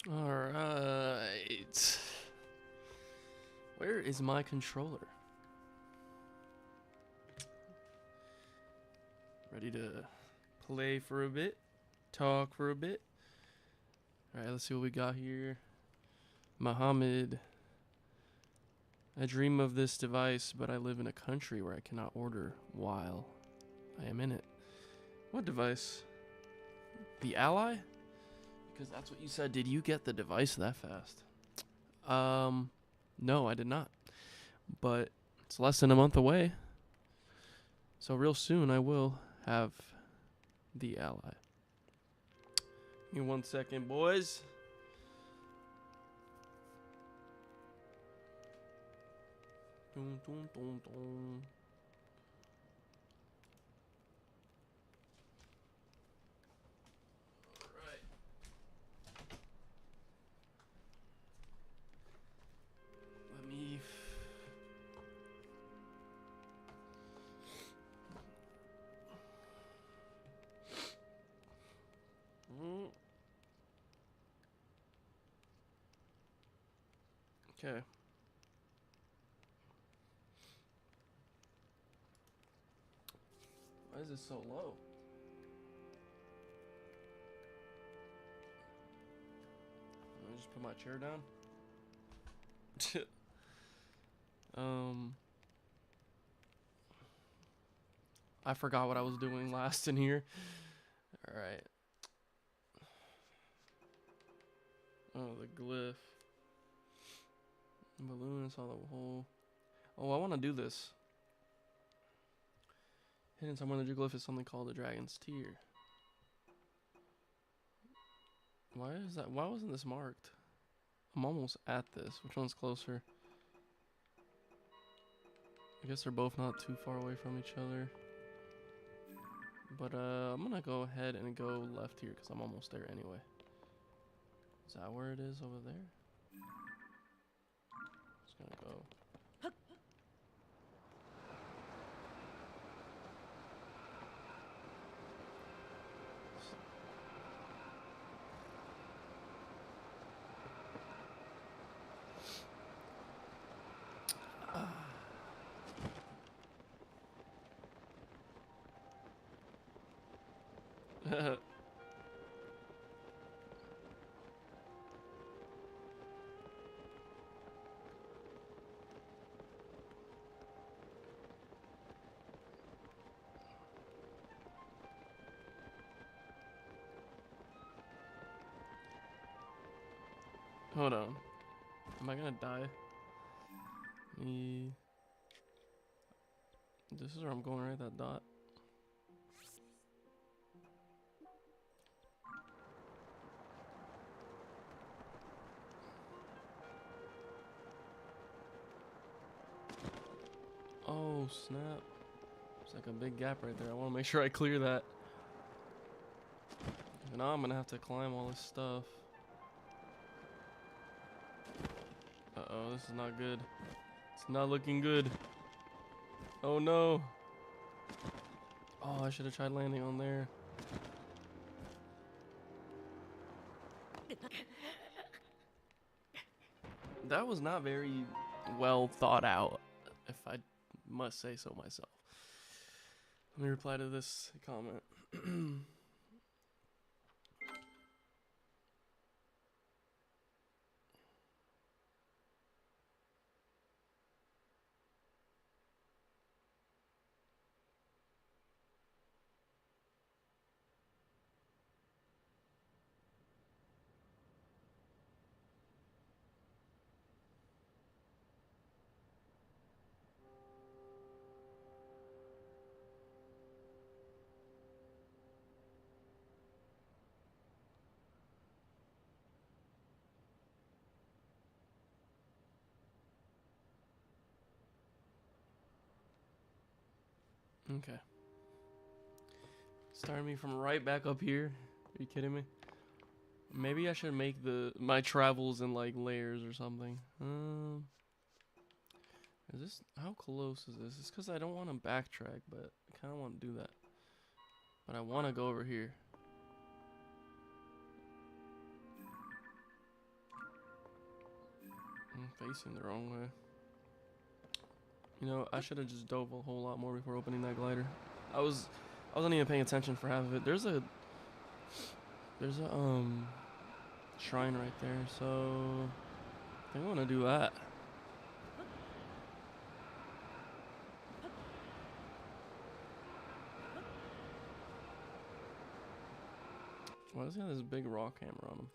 Alright. Where is my controller? Ready to play for a bit? Talk for a bit? Alright, let's see what we got here. Muhammad. I dream of this device, but I live in a country where I cannot order while I am in it. What device? The Ally? Because that's what you said. Did you get the device that fast? No, I did not. But it's less than a month away. So real soon I will have the Ally. Give me 1 second, boys. Dun, dun, dun, dun. Let me. Okay. Why is it so low? Let me just put my chair down. I forgot what I was doing last in here. All right. Oh, the glyph. Balloon, I saw the hole. Oh, I want to do this. Hidden somewhere in the glyph is something called the dragon's tear. Why is that? Why wasn't this marked? I'm almost at this. Which one's closer? I guess they're both not too far away from each other. But I'm gonna go ahead and go left here because I'm almost there anyway. Is that where it is over there? Just gonna go. Hold on. Am I gonna die? This is where I'm going, right? That dot. Oh, snap. It's like a big gap right there. I want to make sure I clear that. And now I'm going to have to climb all this stuff. Uh-oh, this is not good. It's not looking good. Oh, no. Oh, I should have tried landing on there. That was not very well thought out, if I must say so myself. Let me reply to this comment. Okay. Starting me from right back up here. Are you kidding me? Maybe I should make my travels in like layers or something. Is this, how close is this? It's because I don't want to backtrack, but I kind of want to do that. But I want to go over here. facing the wrong way. You know, I should have just dove a whole lot more before opening that glider. I wasn't even paying attention for half of it. There's a shrine right there, so I think I want to do that. Why does he have this big rock hammer on him?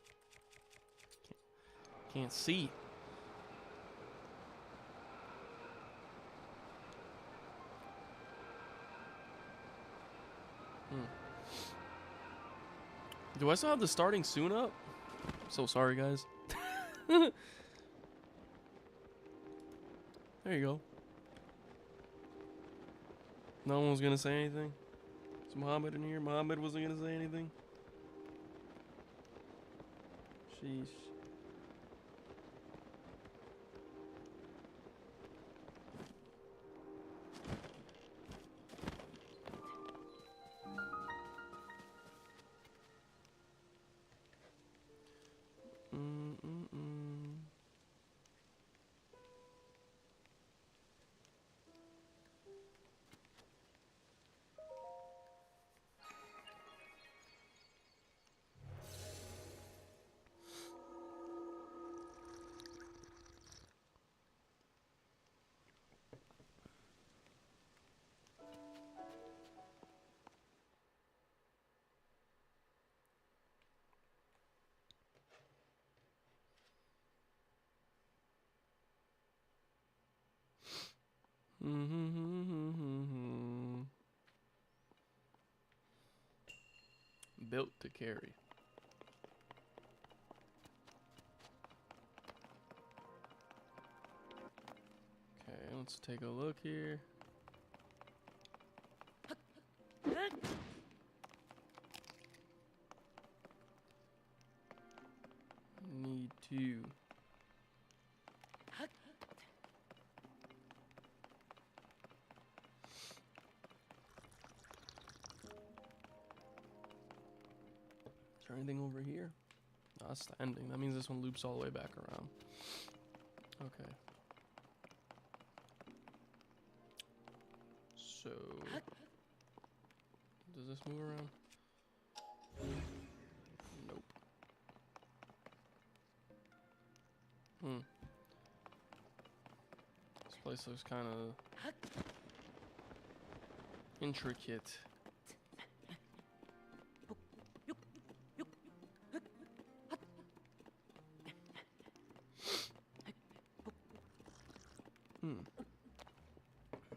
Can't see. Do I still have the starting soon up? So sorry, guys. There you go. No one was gonna say anything. Is Muhammad in here? Muhammad wasn't gonna say anything. Sheesh. Built to carry. Okay, let's take a look here. Need to. Is there anything over here? No, that's the ending. That means this one loops all the way back around. Okay. So, does this move around? Nope. This place looks kind of intricate.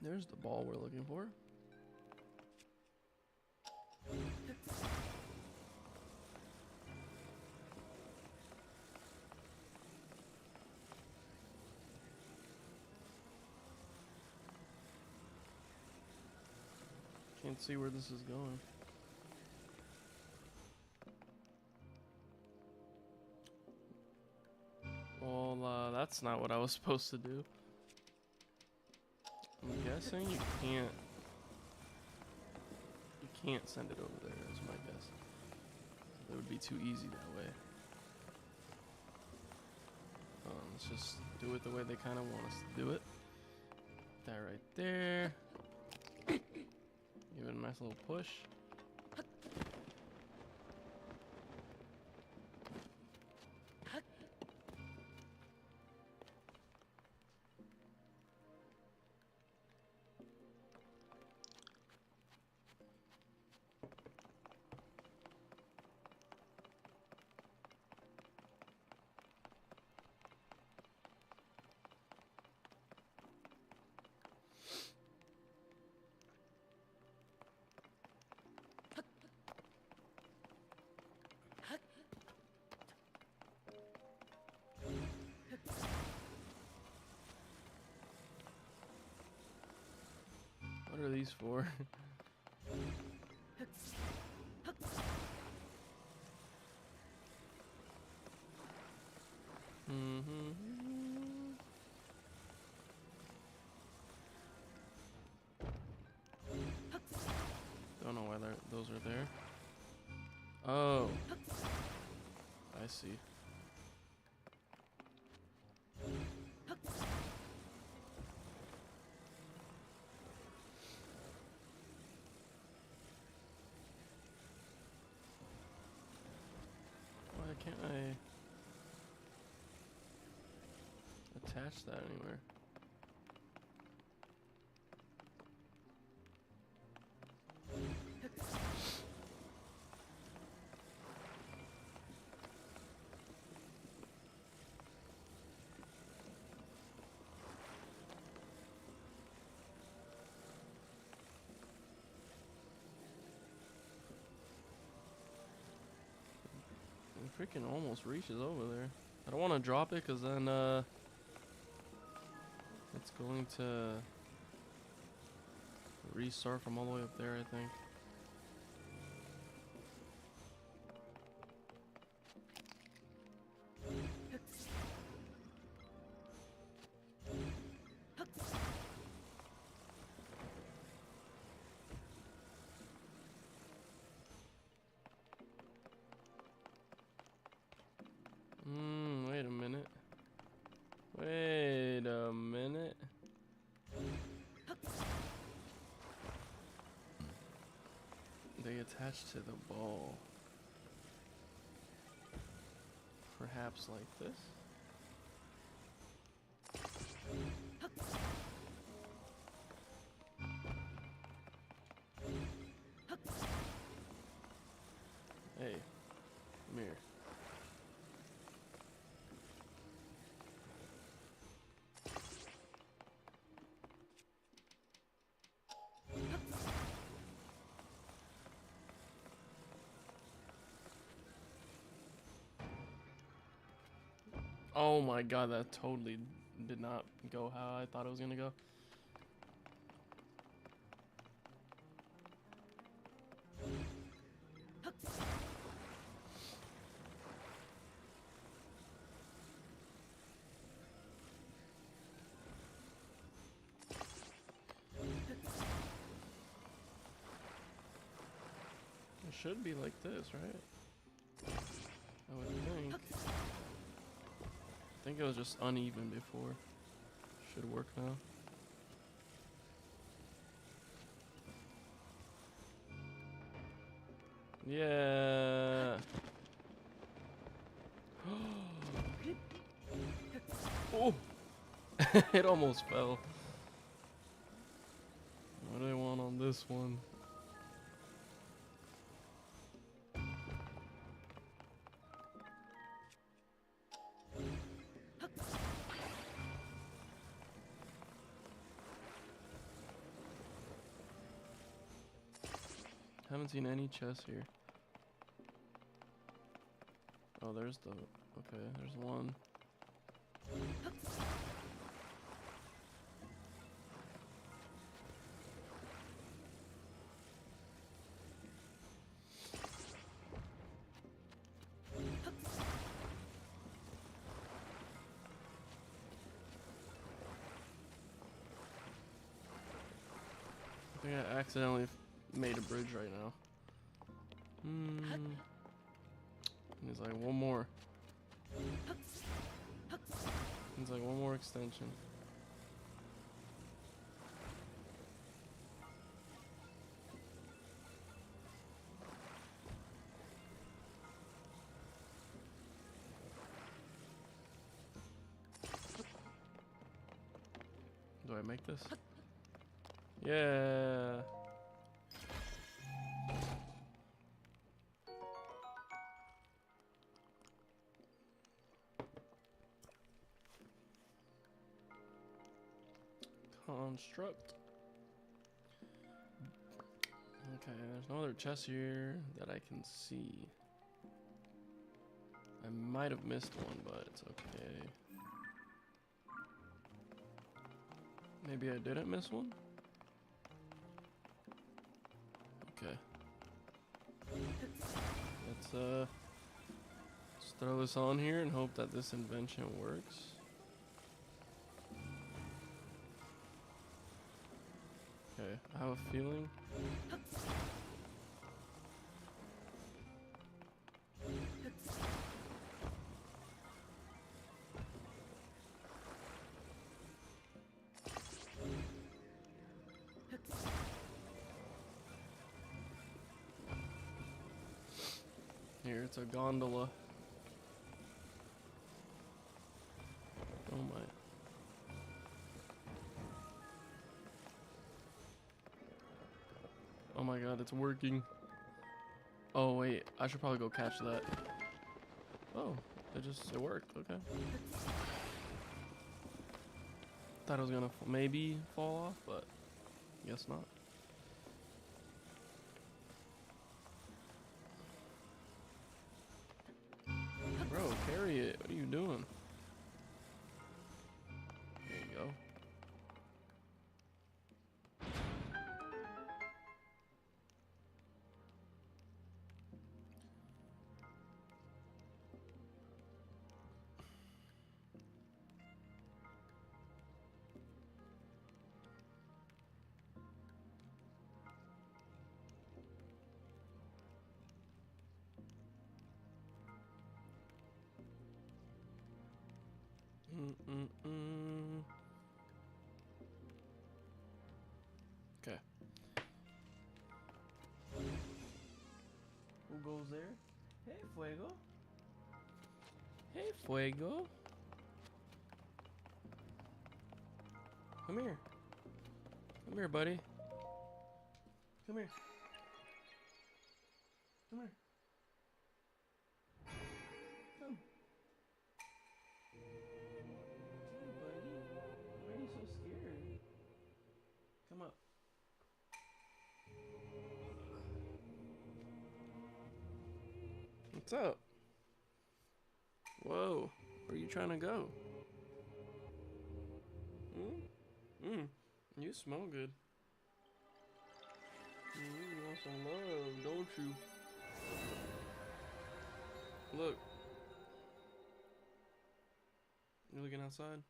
There's the ball we're looking for. Can't see where this is going. Well, that's not what I was supposed to do. I'm guessing you can't send it over there, is my guess. That would be too easy that way. Let's just do it the way they kind of want us to do it. That right there. Give it a nice little push. What are these for? Don't know why those are there. Oh, I see. attach that anywhere. It freaking almost reaches over there. I don't want to drop it because then it's going to restart from all the way up there, I think. Wait a minute. Wait a minute. They attach to the ball. Perhaps like this? Hey, come here. Oh my god, that totally did not go how I thought it was gonna go. It should be like this, right? I would think. I think it was just uneven before. Should work now. Yeah. Oh, it almost fell. What do I want on this one? Haven't seen any chests here. Oh, there's the... Okay, there's one. I think I accidentally made a bridge right now. And he's like, one more. He's like, one more extension. Do I make this? Yeah. Construct. Okay, there's no other chest here that I can see. I might have missed one, but it's okay. Maybe I didn't miss one? Okay. Let's throw this on here and hope that this invention works. Okay, I have a feeling. Here, it's a gondola. Oh my. Oh my god, it's working. Oh wait, I should probably go catch that. Oh, it worked. Okay. Thought it was gonna maybe fall off, but guess not. Bro, carry it. What are you doing? There you go. Okay. Who goes there? Hey, Fuego. Hey, Fuego. Come here. Come here, buddy. Come here. Come here. Come. Hey, buddy. Why are you so scared? Come up. What's up? Whoa. Where are you trying to go? You smell good. You want some love, don't you? Look. You looking outside?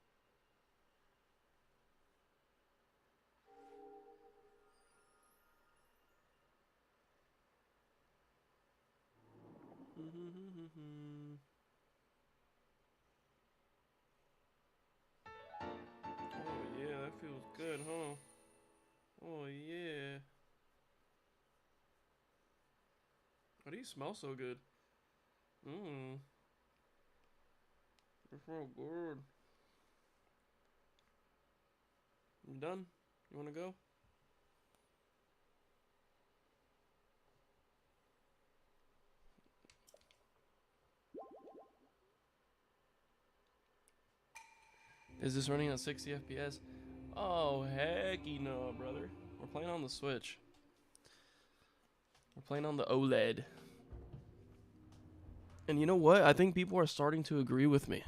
Oh yeah, that feels good, huh? Oh yeah. Why do you smell so good? Mmm. You feel good. You done? You wanna go? Is this running at 60 FPS? Oh hecky no, brother. We're playing on the Switch. We're playing on the OLED. And you know what? I think people are starting to agree with me.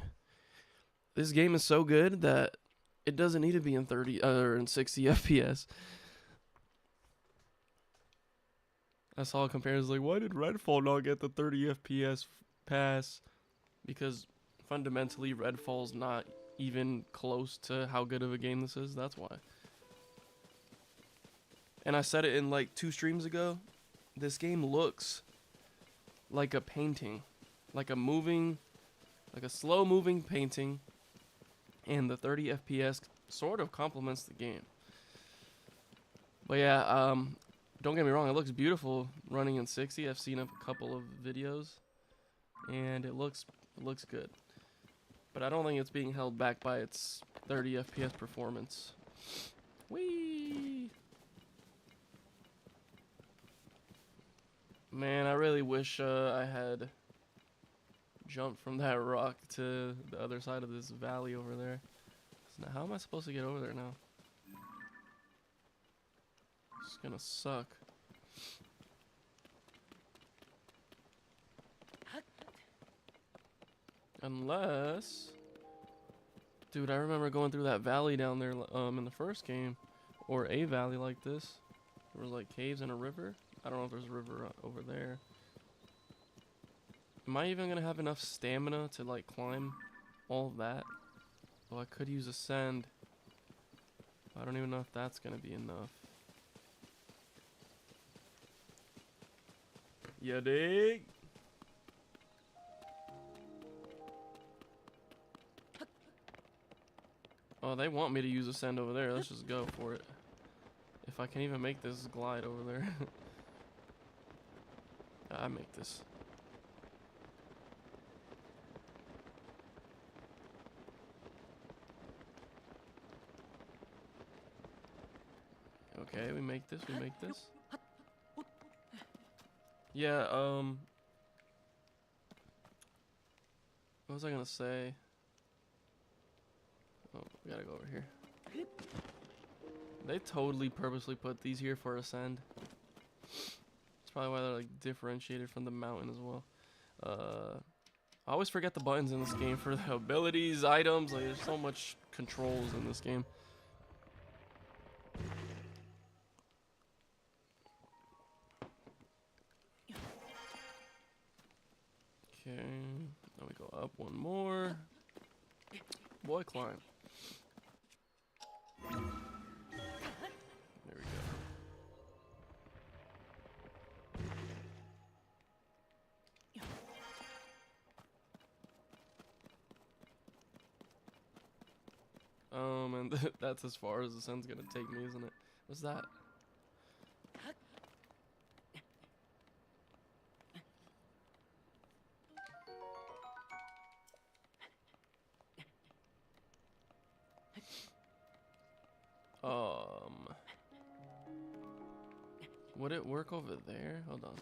This game is so good that it doesn't need to be in 30 or in 60 FPS. I saw comparisons like, why did Redfall not get the 30 FPS pass? Because fundamentally, Redfall's not even close to how good of a game this is. That's why. And I said it in like 2 streams ago. This game looks like a painting, like a slow-moving painting, and the 30 FPS sort of complements the game. But yeah, don't get me wrong, it looks beautiful running in 60. I've seen a couple of videos, and it looks good. But I don't think it's being held back by its 30 FPS performance. Whee! Man, I really wish I had jumped from that rock to the other side of this valley over there. Now, how am I supposed to get over there now? It's gonna suck. Unless... Dude, I remember going through that valley down there in the first game. Or a valley like this. There was like caves and a river. I don't know if there's a river over there. Am I even gonna have enough stamina to like climb all of that? Oh, I could use ascend. I don't even know if that's gonna be enough. Ya dig? Oh, they want me to use ascend over there. Let's just go for it. If I can even make this glide over there. I make this. Okay, we make this, we make this. Yeah, what was I gonna say? Oh, we gotta go over here. They totally purposely put these here for Ascend. That's probably why they're like differentiated from the Mountain as well. I always forget the buttons in this game for the abilities, items. Like, there's so much controls in this game. Okay, now we go up one more. Boy, climb. There we go. And that's as far as the sun's gonna take me, isn't it? What's that? Would it work over there? Hold on.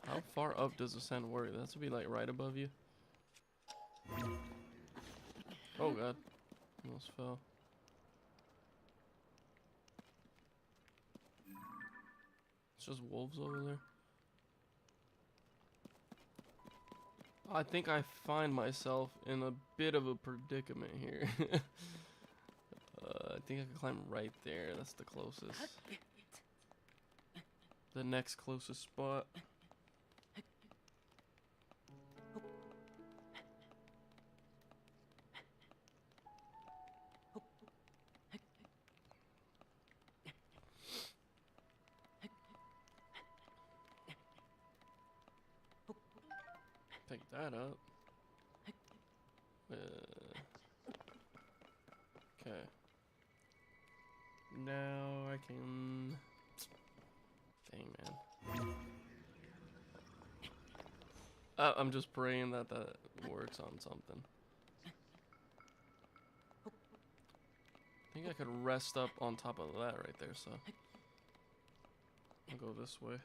How far up does the sand work? That should be like right above you. Oh god. Almost fell. It's just wolves over there. I think I find myself in a bit of a predicament here. I think I can climb right there. That's the closest. The next closest spot. Pick that up. Okay. Now I can... Dang, man. I'm just praying that that works on something. I think I could rest up on top of that right there, so... I'll go this way.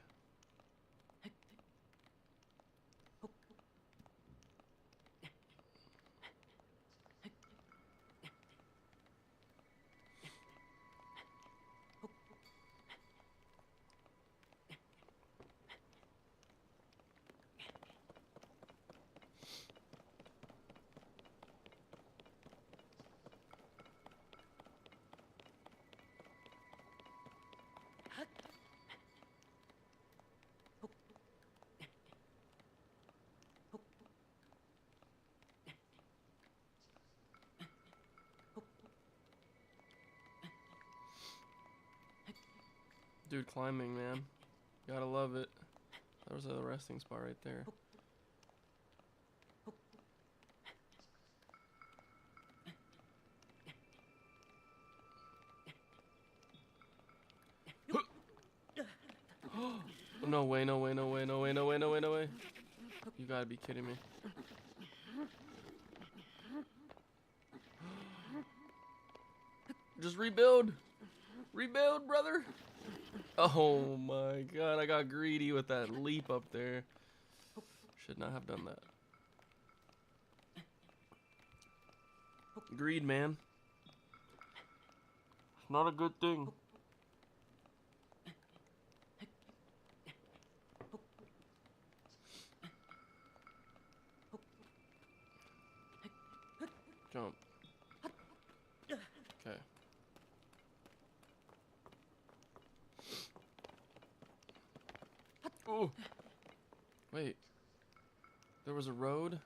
Dude, climbing, man. Gotta love it. There was a resting spot right there. No way, no way, no way, no way, no way, no way, no way. You gotta be kidding me. Just rebuild. Rebuild, brother. Oh my god, I got greedy with that leap up there. Should not have done that. Greed, man. It's not a good thing. Jump. Okay. Oh. Wait. There was a road?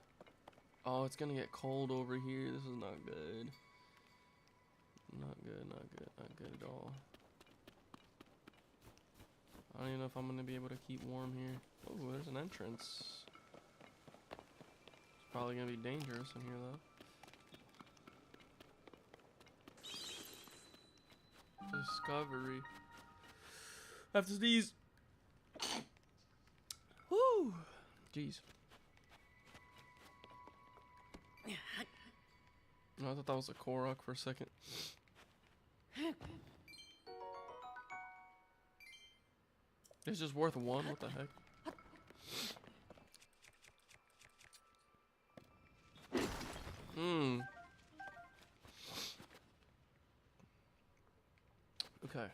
Oh, it's gonna get cold over here. This is not good. Not good, not good, not good at all. I don't even know if I'm gonna be able to keep warm here. Oh, there's an entrance. It's probably gonna be dangerous in here though. Discovery. I have to sneeze. Woo! Jeez. No, I thought that was a Korok for a second. It's just worth one? What the heck? Okay.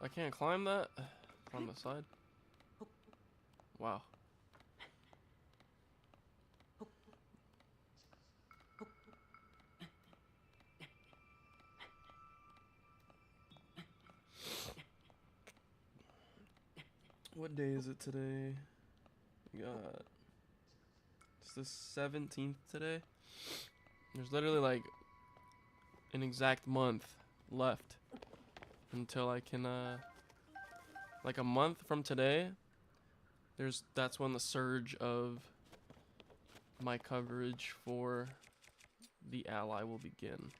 I can't climb that from the side. Wow. What day is it today? We got, it's the 17th today. There's literally like an exact month left until I can like a month from today, that's when the surge of my coverage for the Ally will begin.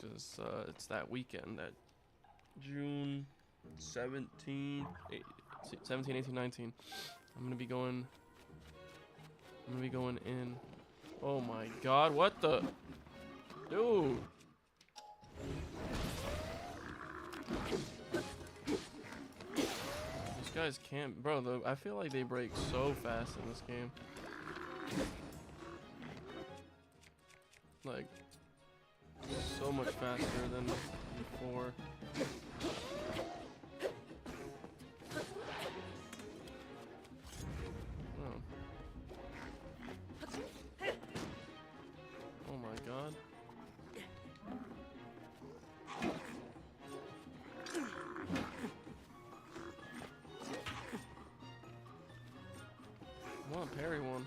Just it's that weekend, that June 17, 17, 18, 19. I'm gonna be going in. Oh my god, what the dude? These guys can't, bro. I feel like they break so fast in this game. Like, so much faster than before. Oh. Oh my god. I want to parry one.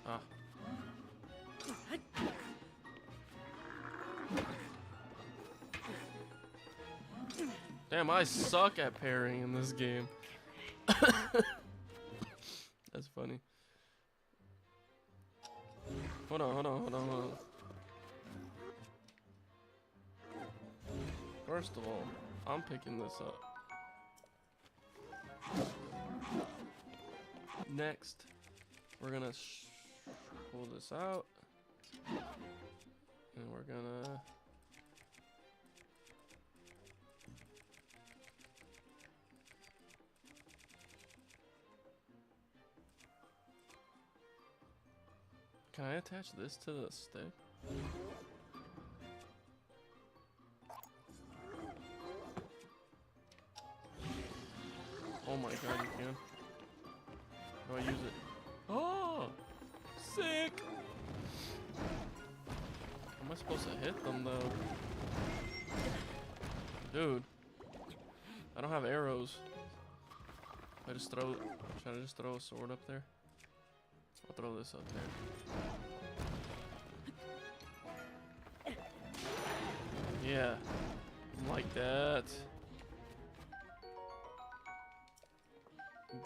Ah. Damn, I suck at parrying in this game. That's funny. Hold on. First of all, I'm picking this up. Next, we're gonna pull this out, and we're gonna can I attach this to the stick? Oh my god, you can. How do I use it? Oh! Sick! How am I supposed to hit them though? Dude. I don't have arrows. Should I just throw a sword up there? I'll throw this up there. Yeah. Like that.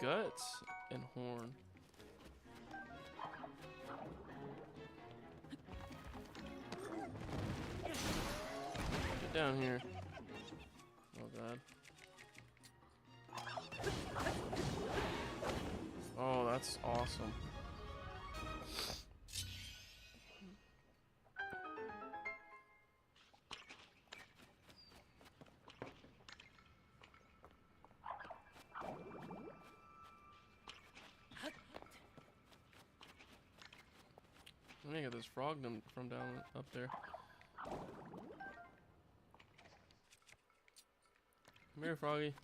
Guts and horn. Get down here. Oh god. Oh, that's awesome. Let me get this frog from down up there. Come here, froggy.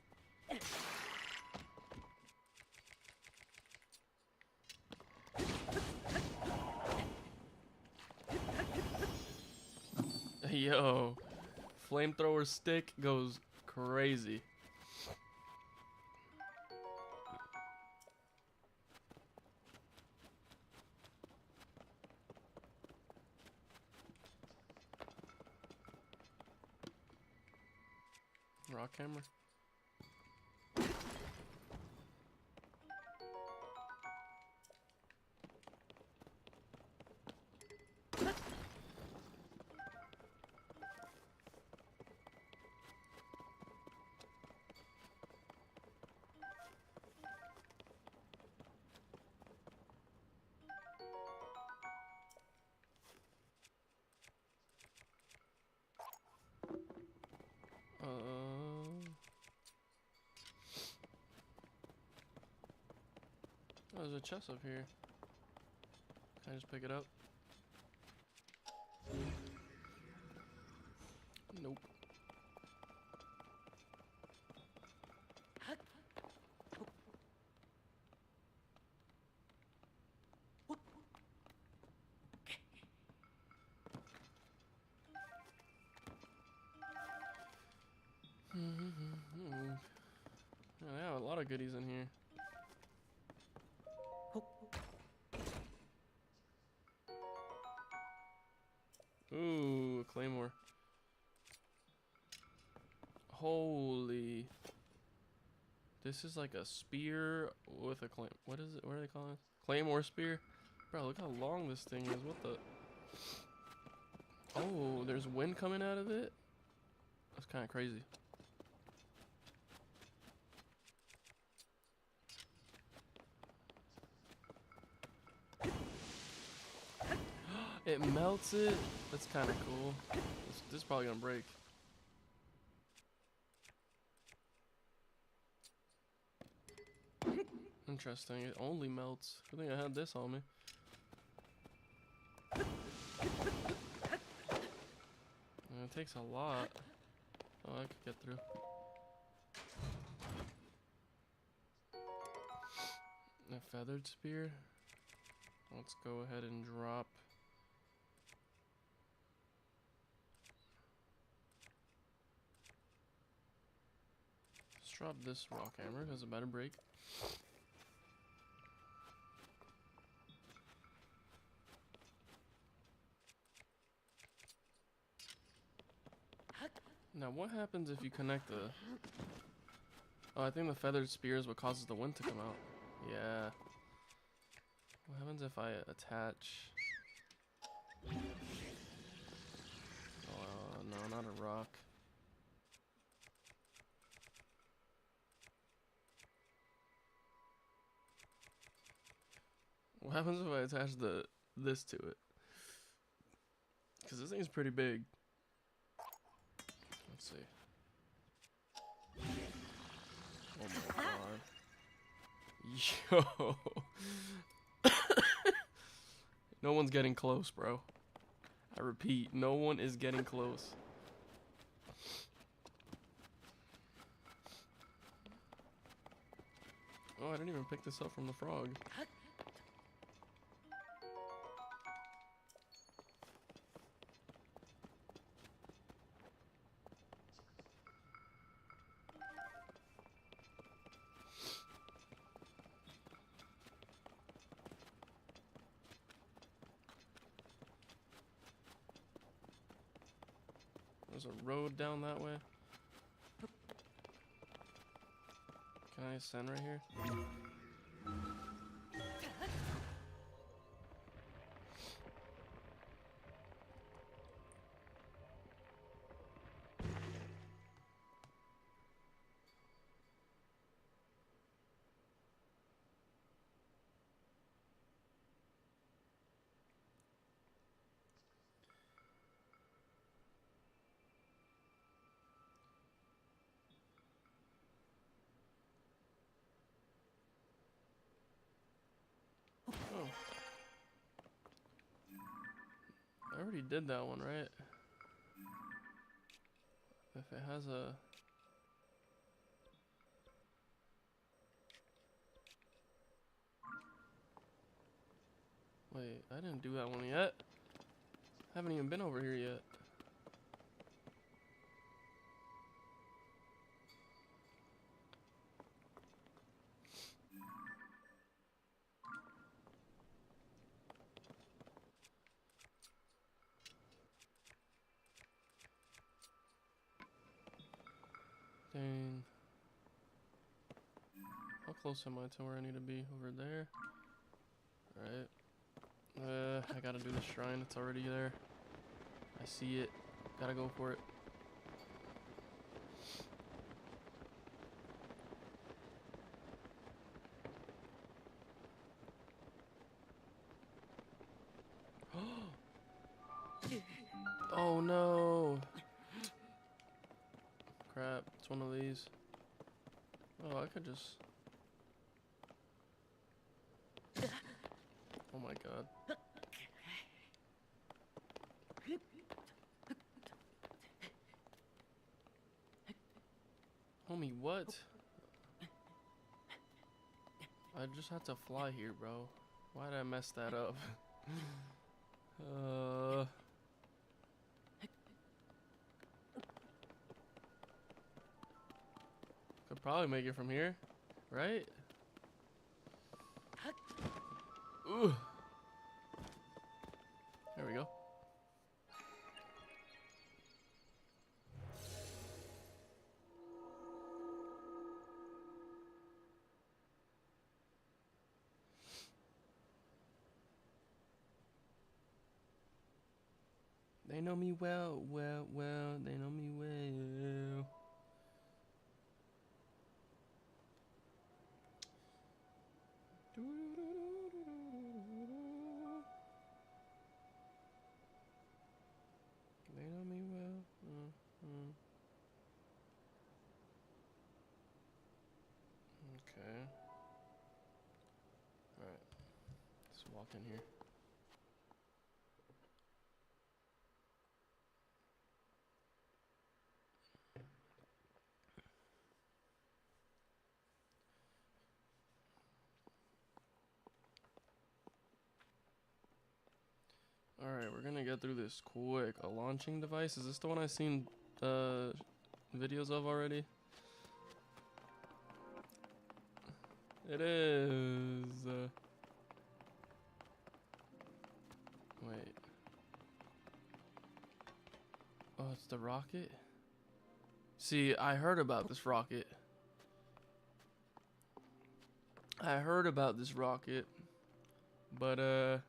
Yo, flamethrower stick goes crazy. Rock hammer. Oh, there's a chest up here. Can I just pick it up? Nope. Yeah, they have a lot of goodies in here. Ooh, a claymore. Holy. This is like a spear with a claim. What is it? What are they calling it? Claymore spear? Bro, look how long this thing is. What the? Oh, there's wind coming out of it? That's kind of crazy. It melts it? That's kind of cool. This is probably gonna break. Interesting, it only melts. Good thing I had this on me. It takes a lot. Oh, I could get through. A feathered spear. Let's go ahead and drop. Let's drop this rock hammer because it better break. Now, what happens if you connect the... Oh, I think the feathered spear is what causes the wind to come out. Yeah. What happens if I attach... Oh, no, not a rock. What happens if I attach this to it? Because this thing's pretty big. Let's see. Oh my god. Yo. No one's getting close, bro. I repeat, no one is getting close. Oh, I didn't even pick this up from the frog. There's a road down that way. Can I ascend right here? Oh. I already did that one, right? If it has a... Wait, I didn't do that one yet. Haven't even been over here yet. Dang. How close am I to where I need to be? Over there? Alright. I gotta do the shrine. It's already there. I see it. Gotta go for it. Oh no! crap. It's one of these. Oh, I could just... Oh my god. Homie, what? I just had to fly here, bro. Why did I mess that up? Could probably make it from here, right? Ooh. There we go. They know me well, they know me well. They know me well. Okay. Alright. Let's walk in here. Alright, we're gonna get through this quick. A launching device? Is this the one I've seen videos of already? It is. Wait. Oh, it's the rocket? See, I heard about this rocket. I heard about this rocket. But,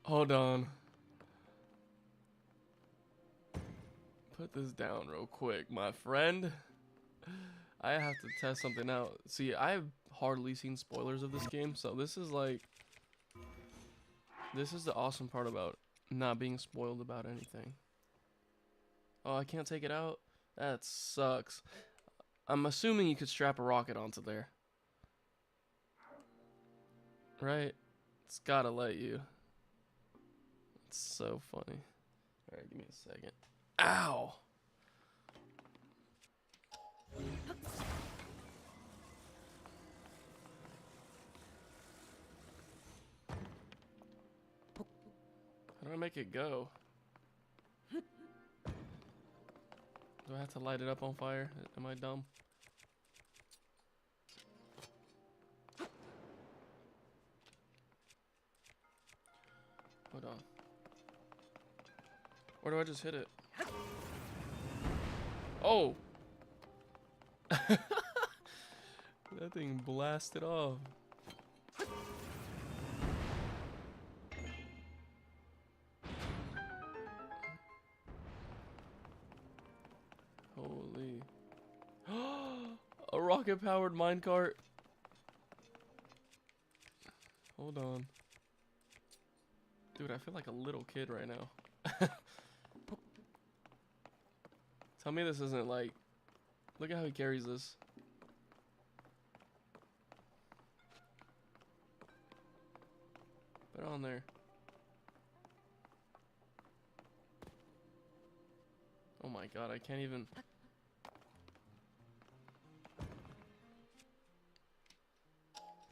hold on. Put this down real quick, my friend. I have to test something out. See, I've hardly seen spoilers of this game, so this is like... This is the awesome part about not being spoiled about anything. Oh, I can't take it out? That sucks. I'm assuming you could strap a rocket onto there. Right? It's gotta let you. It's so funny. Alright, give me a second. Ow! How do I make it go? Do I have to light it up on fire? Am I dumb? Hold on. Or do I just hit it? Oh! That thing blasted off. Holy. A rocket-powered minecart. Hold on. Dude, I feel like a little kid right now. Tell me this isn't like... Look at how he carries this. Put it on there. Oh my god, I can't even...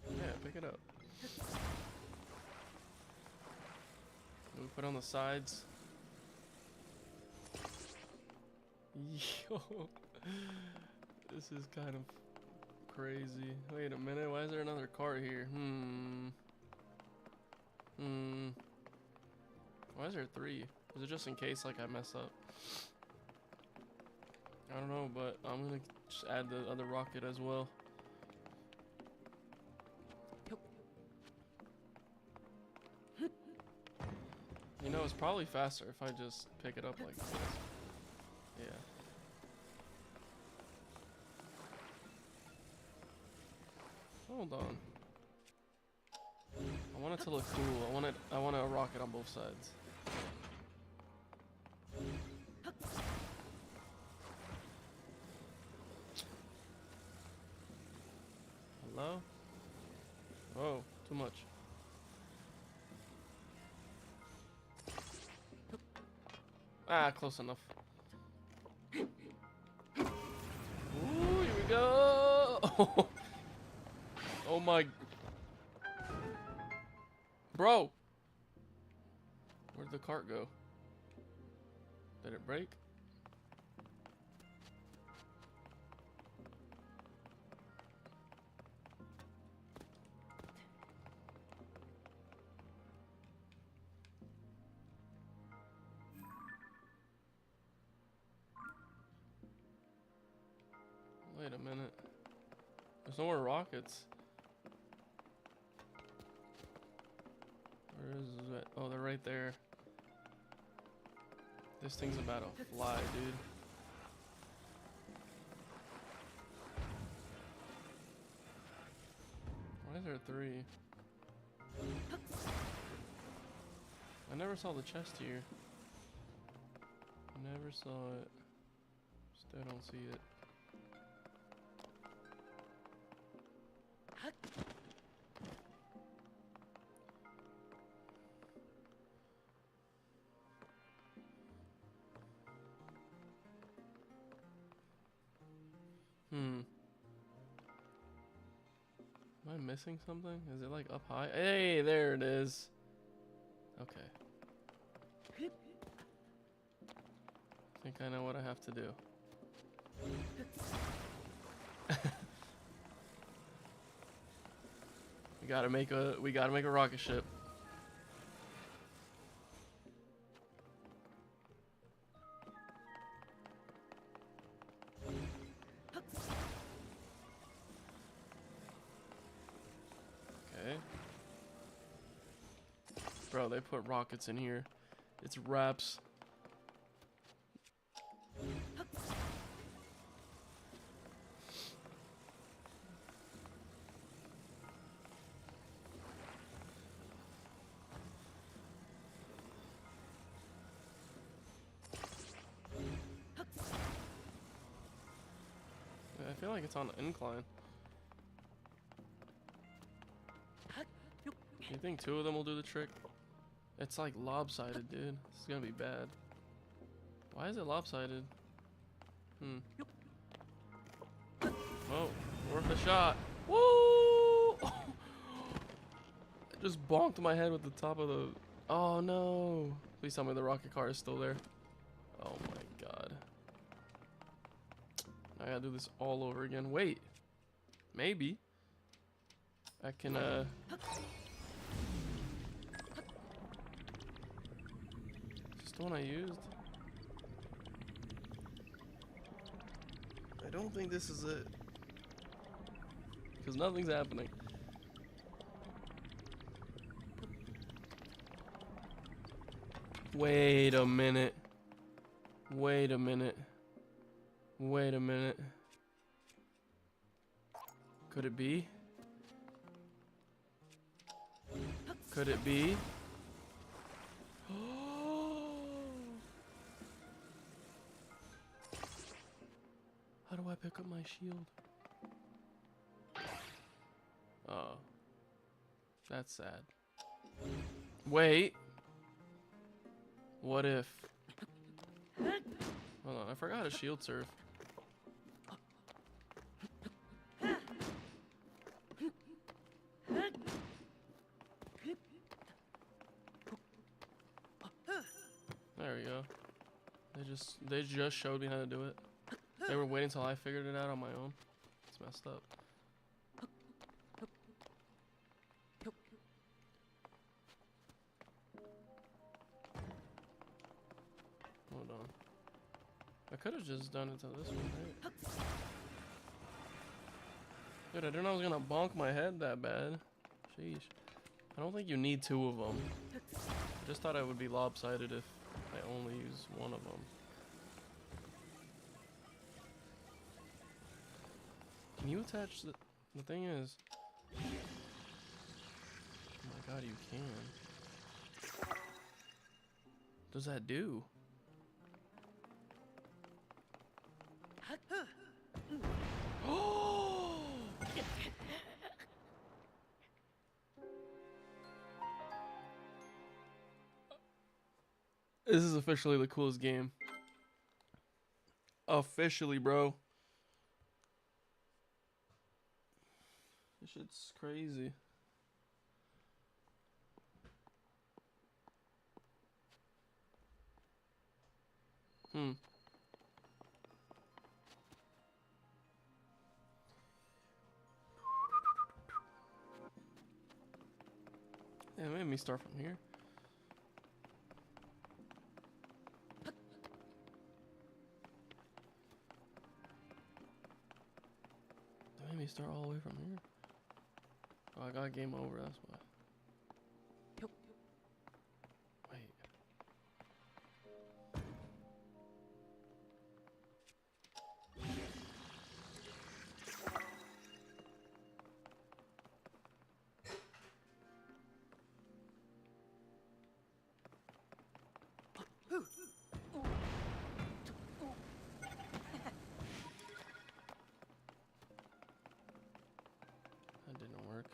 Yeah, pick it up. We put on the sides. Yo, this is kind of crazy. Wait a minute, why is there another cart here? Why is there 3? Is it just in case like I mess up? I don't know, but I'm gonna just add the other rocket as well. You know, it's probably faster if I just pick it up like this. Yeah. Hold on. I want it to look cool. I want a rocket on both sides. Ah, close enough. Ooh, here we go. Oh my. Bro. Where'd the cart go? Did it break? Wait a minute. There's no more rockets. Where is it? Oh, they're right there. This thing's about to fly, dude. Why is there 3? I never saw the chest here. Never saw it. Still don't see it. Am I missing something? Is it like up high? Hey, there it is. Okay. I think I know what I have to do. We gotta make a rocket ship. Okay. Bro, they put rockets in here. It's wraps. I feel like it's on an incline. You think 2 of them will do the trick? It's like lopsided, dude. This is gonna be bad. Why is it lopsided? Oh, worth a shot. Woo! I just bonked my head with the top of the... Oh no! Please tell me the rocket car is still there. Oh my god. I gotta do this all over again. Wait. Maybe. I can, Is this the one I used? I don't think this is it. Because nothing's happening. Wait a minute. Wait a minute. Wait a minute. Could it be? Could it be? How do I pick up my shield? Oh. That's sad. Wait. What if? Hold on, I forgot a shield surf. There we go. They just showed me how to do it. They were waiting until I figured it out on my own. It's messed up. Hold on. I could have just done it to this one, right? Dude, I didn't know I was gonna bonk my head that bad. Sheesh. I don't think you need 2 of them. I just thought I would be lopsided if I only use 1 of them. Can you attach the thing is... Oh my god, you can. What does that do? Oh! This is officially the coolest game. Officially, bro. This shit's crazy. Hmm. Yeah, it made me start from here. That made me start all the way from here. Oh, I got game over, that's why. Wait. That didn't work.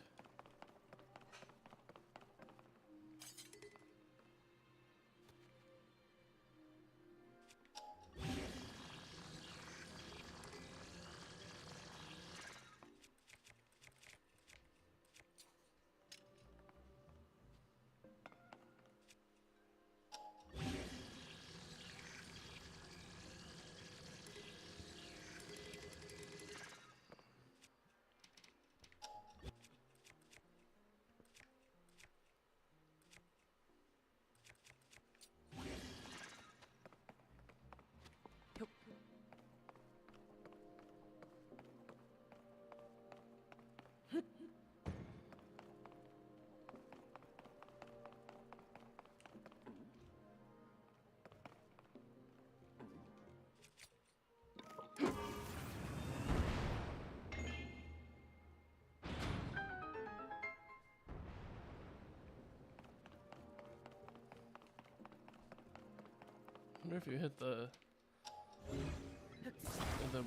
I wonder if you hit the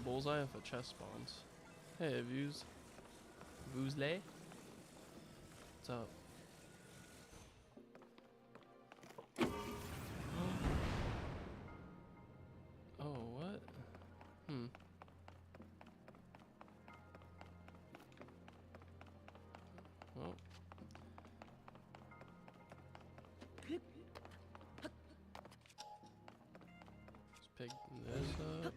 bullseye if a chest spawns. Hey, views. Voozley? What's up? Oh, what? Hmm. Well. Let's pick this up.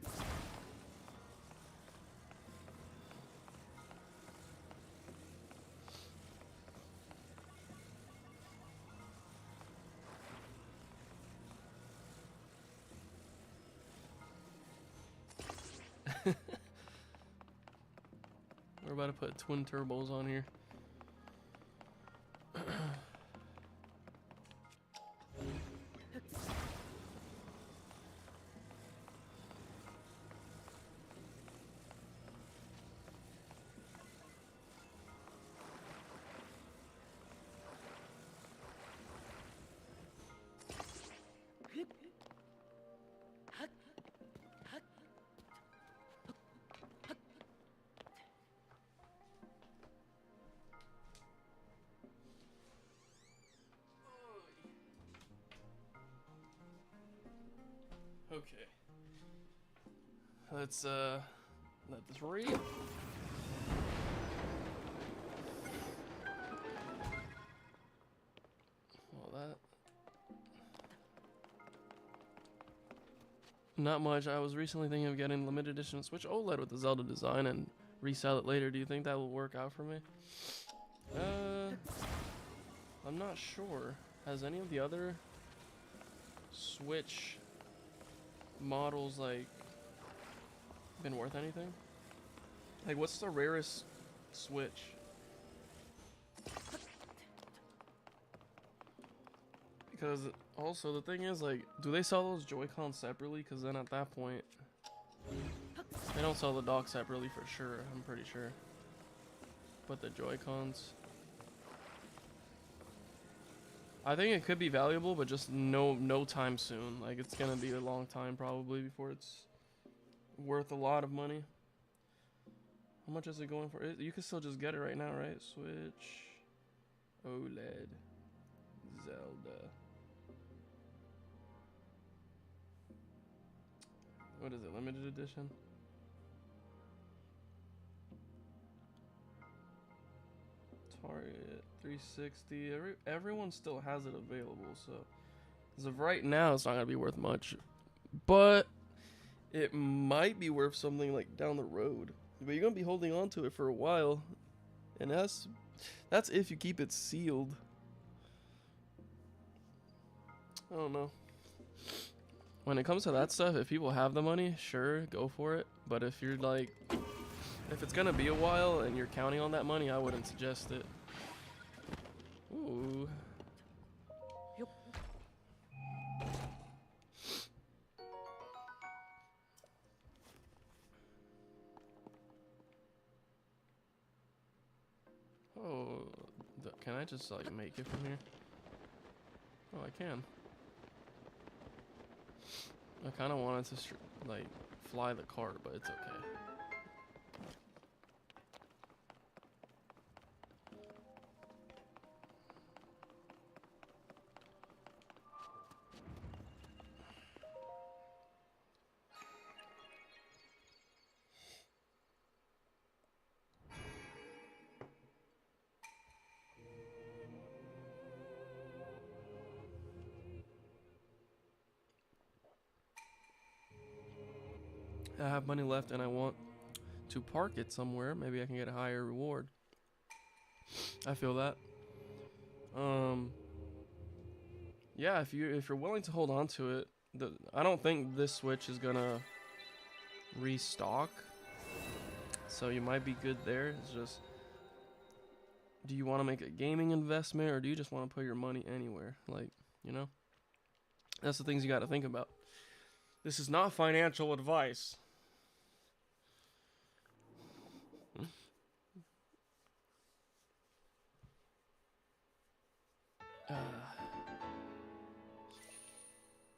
We're about to put twin turbos on here. Okay. Let's let this read. Well, that not much. I was recently thinking of getting limited edition Switch OLED with the Zelda design and resell it later. Do you think that will work out for me? I'm not sure. Has any of the other Switch models like been worth anything? Like, what's the rarest Switch? Because also the thing is, like, do they sell those Joy-Cons separately? Because then at that point they don't sell the dock separately for sure, I'm pretty sure. But the Joy-Cons, I think it could be valuable, but just no time soon. Like, it's gonna be a long time probably before it's worth a lot of money. How much is it going for? You can still just get it right now, right? Switch OLED Zelda. What is it? Limited edition? Target 360. Everyone still has it available, so as of right now, it's not gonna be worth much, but it might be worth something like down the road. But you're gonna be holding on to it for a while, and that's if you keep it sealed. I don't know. When it comes to that stuff, if people have the money, sure, go for it. But if you're like, if it's gonna be a while and you're counting on that money, I wouldn't suggest it. Ooh. Oh, can I just like make it from here? Oh, I can. I kind of wanted to like fly the cart, but it's okay. I have money left and I want to park it somewhere. Maybe I can get a higher reward. I feel that. Yeah, if you're willing to hold on to it, I don't think this Switch is gonna restock. So you might be good there. It's just, do you want to make a gaming investment or do you just want to put your money anywhere? Like, you know? That's the things you got to think about. This is not financial advice.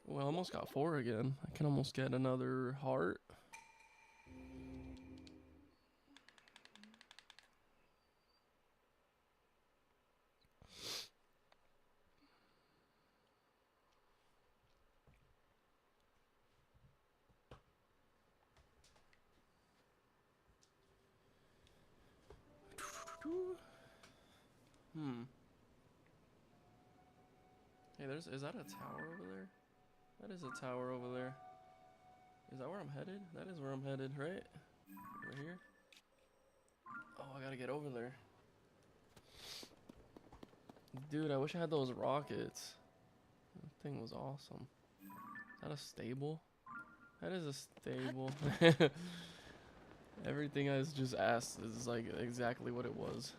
Well, I almost got 4 again. I can almost get another heart. Hey, is that a tower over there? That is a tower over there. Is that where I'm headed? That is where I'm headed, right? Over here? Oh, I gotta get over there. Dude, I wish I had those rockets. That thing was awesome. Is that a stable? That is a stable. Everything I just asked is like exactly what it was.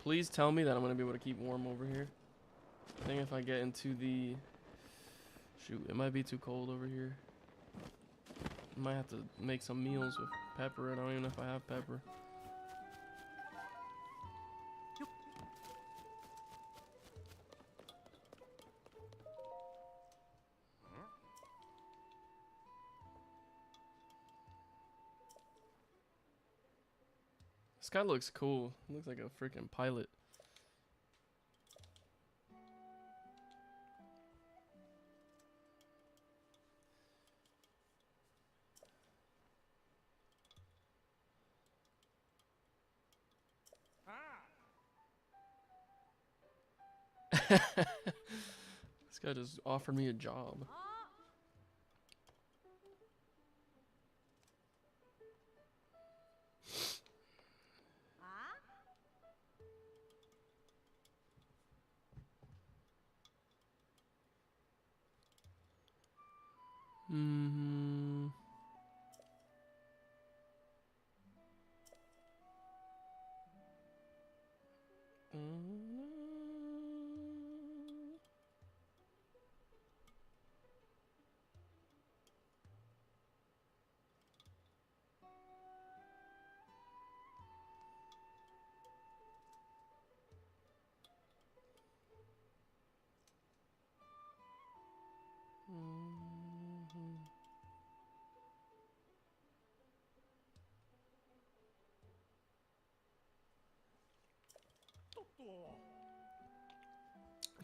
Please tell me that I'm gonna be able to keep warm over here. I think if I get into the... Shoot, it might be too cold over here. I might have to make some meals with pepper. I don't even know if I have pepper. This guy looks cool. He looks like a freaking pilot. This guy just offered me a job.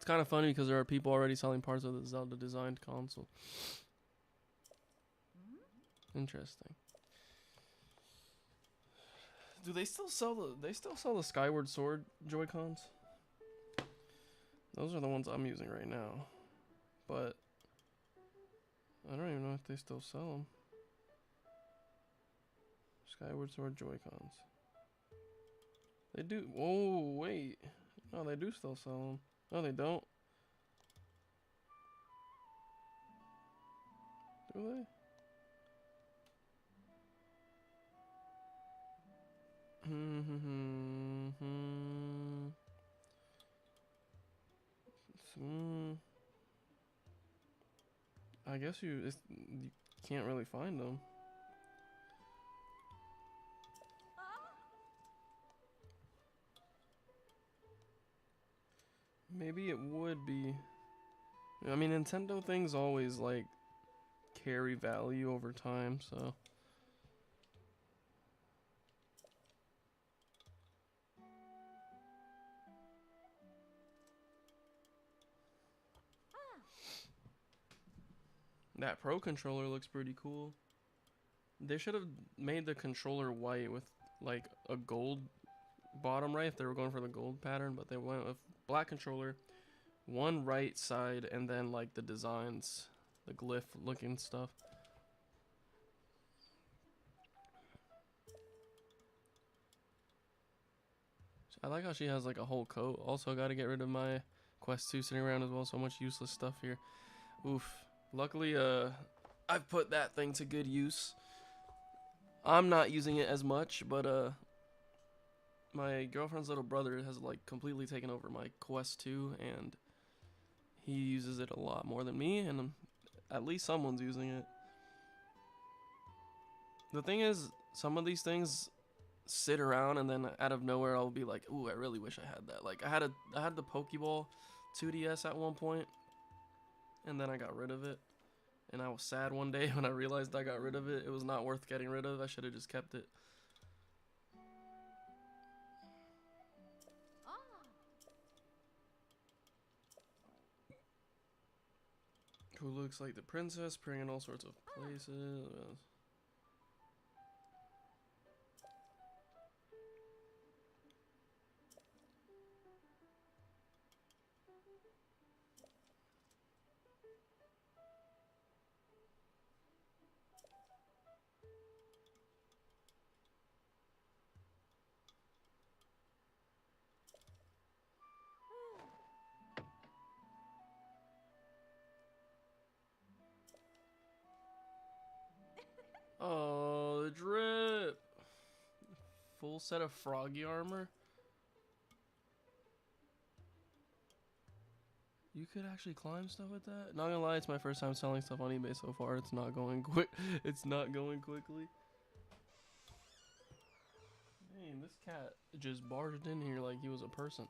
It's kind of funny because there are people already selling parts of the Zelda designed console. Interesting. Do they still sell the Skyward Sword Joy-Cons? Those are the ones I'm using right now. But I don't even know if they still sell them. Skyward Sword Joy-Cons. They do. Oh, wait. No, they do still sell them. No, they don't. Do they? I guess you can't really find them. Maybe it would be. I mean, Nintendo things always like carry value over time, so. That Pro controller looks pretty cool. They should have made the controller white with like a gold bottom right if they were going for the gold pattern, but they went with black controller, one right side, and then like the designs, the glyph looking stuff. I like how she has like a whole coat. Also got to get rid of my Quest 2 sitting around as well. So much useless stuff here. Oof. Luckily, I've put that thing to good use. I'm not using it as much, but my girlfriend's little brother has like completely taken over my Quest 2, and he uses it a lot more than me, and at least someone's using it. The thing is, some of these things sit around, and then out of nowhere I'll be like, ooh, I really wish I had that. Like I had the Pokeball 2DS at one point, and then I got rid of it. And I was sad one day when I realized I got rid of it. It was not worth getting rid of. I should have just kept it. Who looks like the princess, praying in all sorts of places. Oh, the drip. Full set of froggy armor. You could actually climb stuff with that? Not gonna lie, it's my first time selling stuff on eBay so far. It's not going quick. It's not going quickly. Man, this cat just barged in here like he was a person.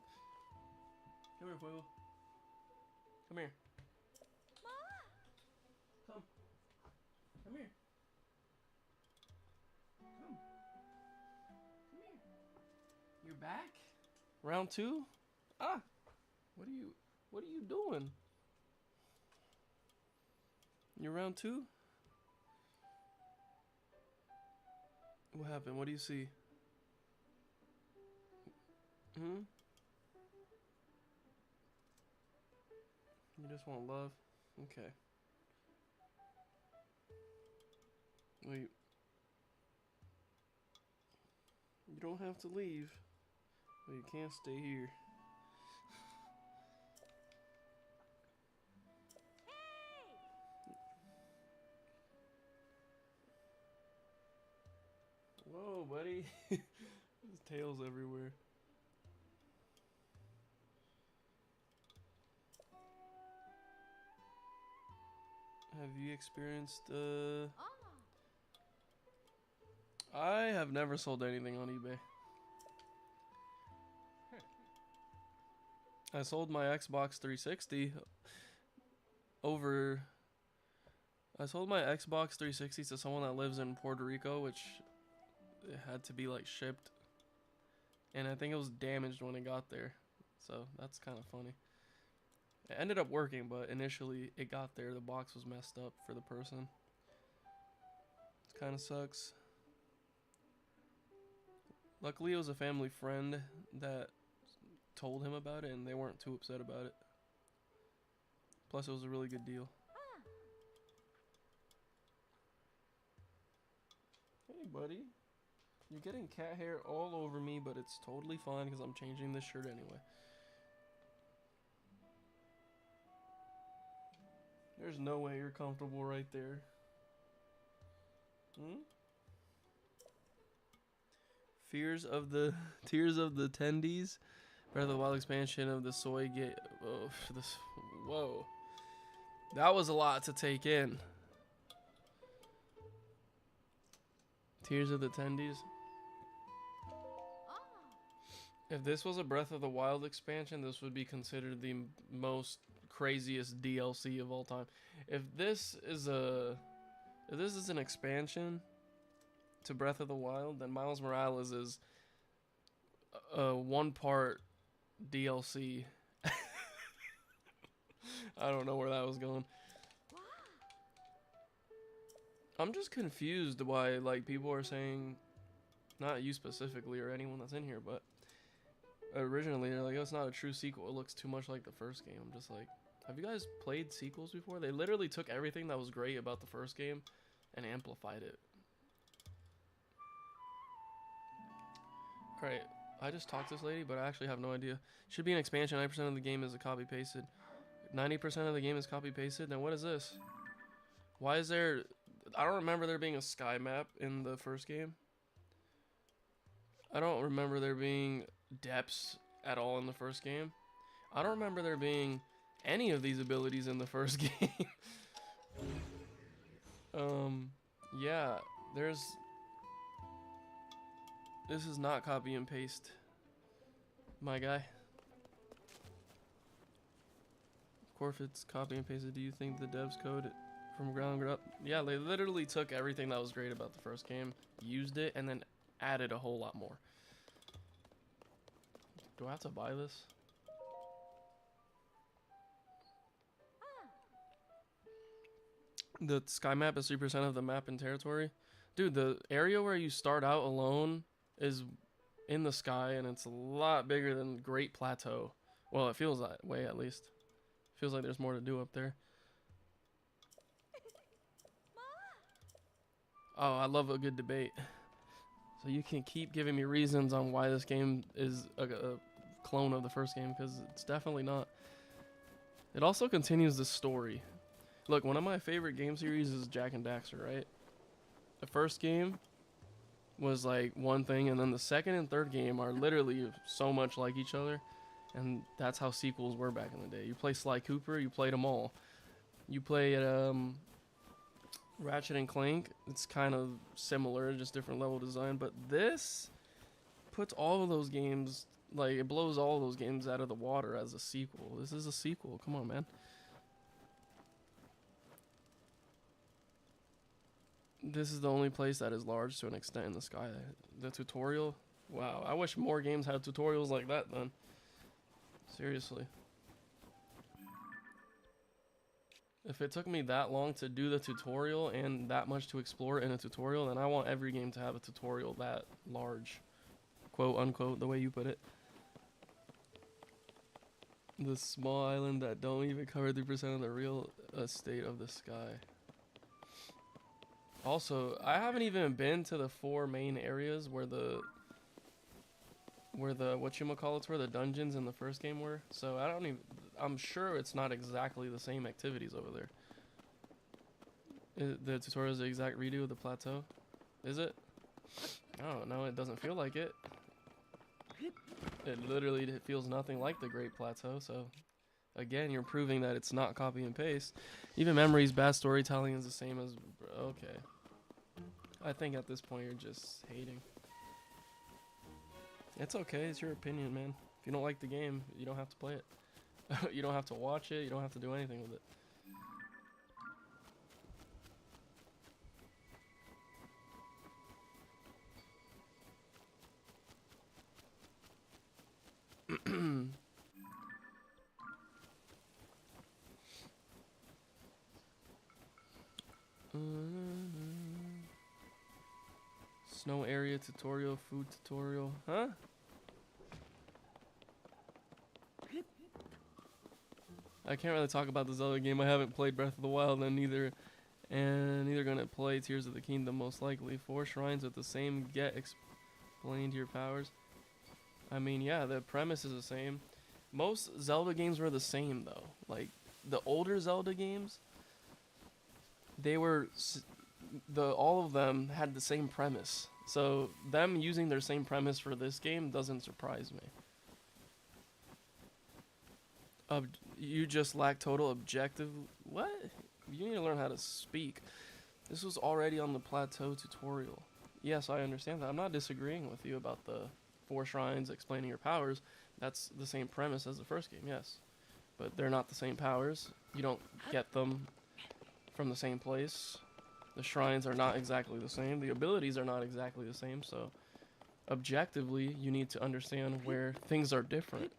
Come here, Fuego. Come here. Come. Come here. Come. Come here. You're back? Round 2? Ah! What are you doing? You're round 2? What happened? What do you see? Hmm? You just want love? Okay. Wait. You don't have to leave. But you can't stay here. Whoa, buddy. His tail's everywhere. Have you experienced, I have never sold anything on eBay. I sold my Xbox 360 over... I sold my Xbox 360 to someone that lives in Puerto Rico, which it had to be like shipped. And I think it was damaged when it got there. So that's kind of funny. It ended up working, but initially it got there. The box was messed up for the person. It's Kind of sucks. Luckily, it was a family friend that told him about it, and they weren't too upset about it. Plus, it was a really good deal. Hey, buddy. You're getting cat hair all over me, but it's totally fine because I'm changing this shirt anyway. There's no way you're comfortable right there. Tears of the Tendies. Breath of the Wild expansion of the soy game. Oh, this. Whoa. That was a lot to take in. Tears of the Tendies. If this was a Breath of the Wild expansion, this would be considered the most craziest DLC of all time. If this is an expansion to Breath of the Wild, then Miles Morales is a one-part DLC. I don't know where that was going. I'm just confused why like people are saying, not you specifically or anyone that's in here, but originally they're like, oh, it's not a true sequel, it looks too much like the first game. I'm just like, have you guys played sequels before? They literally took everything that was great about the first game and amplified it. Alright, I just talked to this lady, but I actually have no idea. Should be an expansion. 90% of the game is a copy pasted. 90% of the game is copy pasted. Then what is this? Why is there... I don't remember there being a sky map in the first game. I don't remember there being depths at all in the first game. I don't remember there being any of these abilities in the first game. Yeah, there's... This is not copy and paste, my guy. Of course it's copy and pasted. Do you think the devs code from ground up? Yeah, they literally took everything that was great about the first game, used it, and then added a whole lot more. Do I have to buy this? The sky map is 3% of the map and territory. Dude, the area where you start out alone is in the sky, and it's a lot bigger than Great Plateau. Well, it feels that way, at least. Feels like there's more to do up there. Oh, I love a good debate. So you can keep giving me reasons on why this game is a clone of the first game, because it's definitely not. It also continues the story. Look, one of my favorite game series is Jak and Daxter, right? The first game was like one thing, and then the second and third game are literally so much like each other, and that's how sequels were back in the day. You play Sly Cooper, you played them all. You play Ratchet and Clank, it's kind of similar, just different level design, but this puts all of those games, like, it blows all of those games out of the water as a sequel. This is a sequel, come on, man. This is the only place that is large to an extent in the sky. The tutorial, wow, I wish more games had tutorials like that then. Seriously. If it took me that long to do the tutorial and that much to explore in a tutorial, then I want every game to have a tutorial that large. Quote unquote, the way you put it. The small island that don't even cover 3% of the real estate of the sky. Also, I haven't even been to the 4 main areas where the whatchamacallits were, the dungeons in the first game were. So I don't even, I'm sure it's not exactly the same activities over there. The tutorial is the exact redo of the plateau. Is it? Oh no, it doesn't feel like it. It literally feels nothing like the Great Plateau, so again, you're proving that it's not copy and paste. Even Memory's bad storytelling is the same as... Okay. I think at this point you're just hating. It's okay, it's your opinion, man. If you don't like the game, you don't have to play it. You don't have to watch it, you don't have to do anything with it. Snow area tutorial, food tutorial. Huh? I can't really talk about the Zelda game. I haven't played Breath of the Wild, and neither gonna play Tears of the Kingdom most likely. 4 shrines with the same explained your powers. I mean, yeah, the premise is the same. Most Zelda games were the same though. Like the older Zelda games, they were all of them had the same premise. So them using their same premise for this game doesn't surprise me. You just lack total objective. What? You need to learn how to speak. This was already on the plateau tutorial. Yes, I understand that. I'm not disagreeing with you about the 4 shrines explaining your powers. That's the same premise as the first game, yes. But they're not the same powers. You don't get them from the same place. The shrines are not exactly the same. The abilities are not exactly the same. So, objectively, you need to understand where things are different.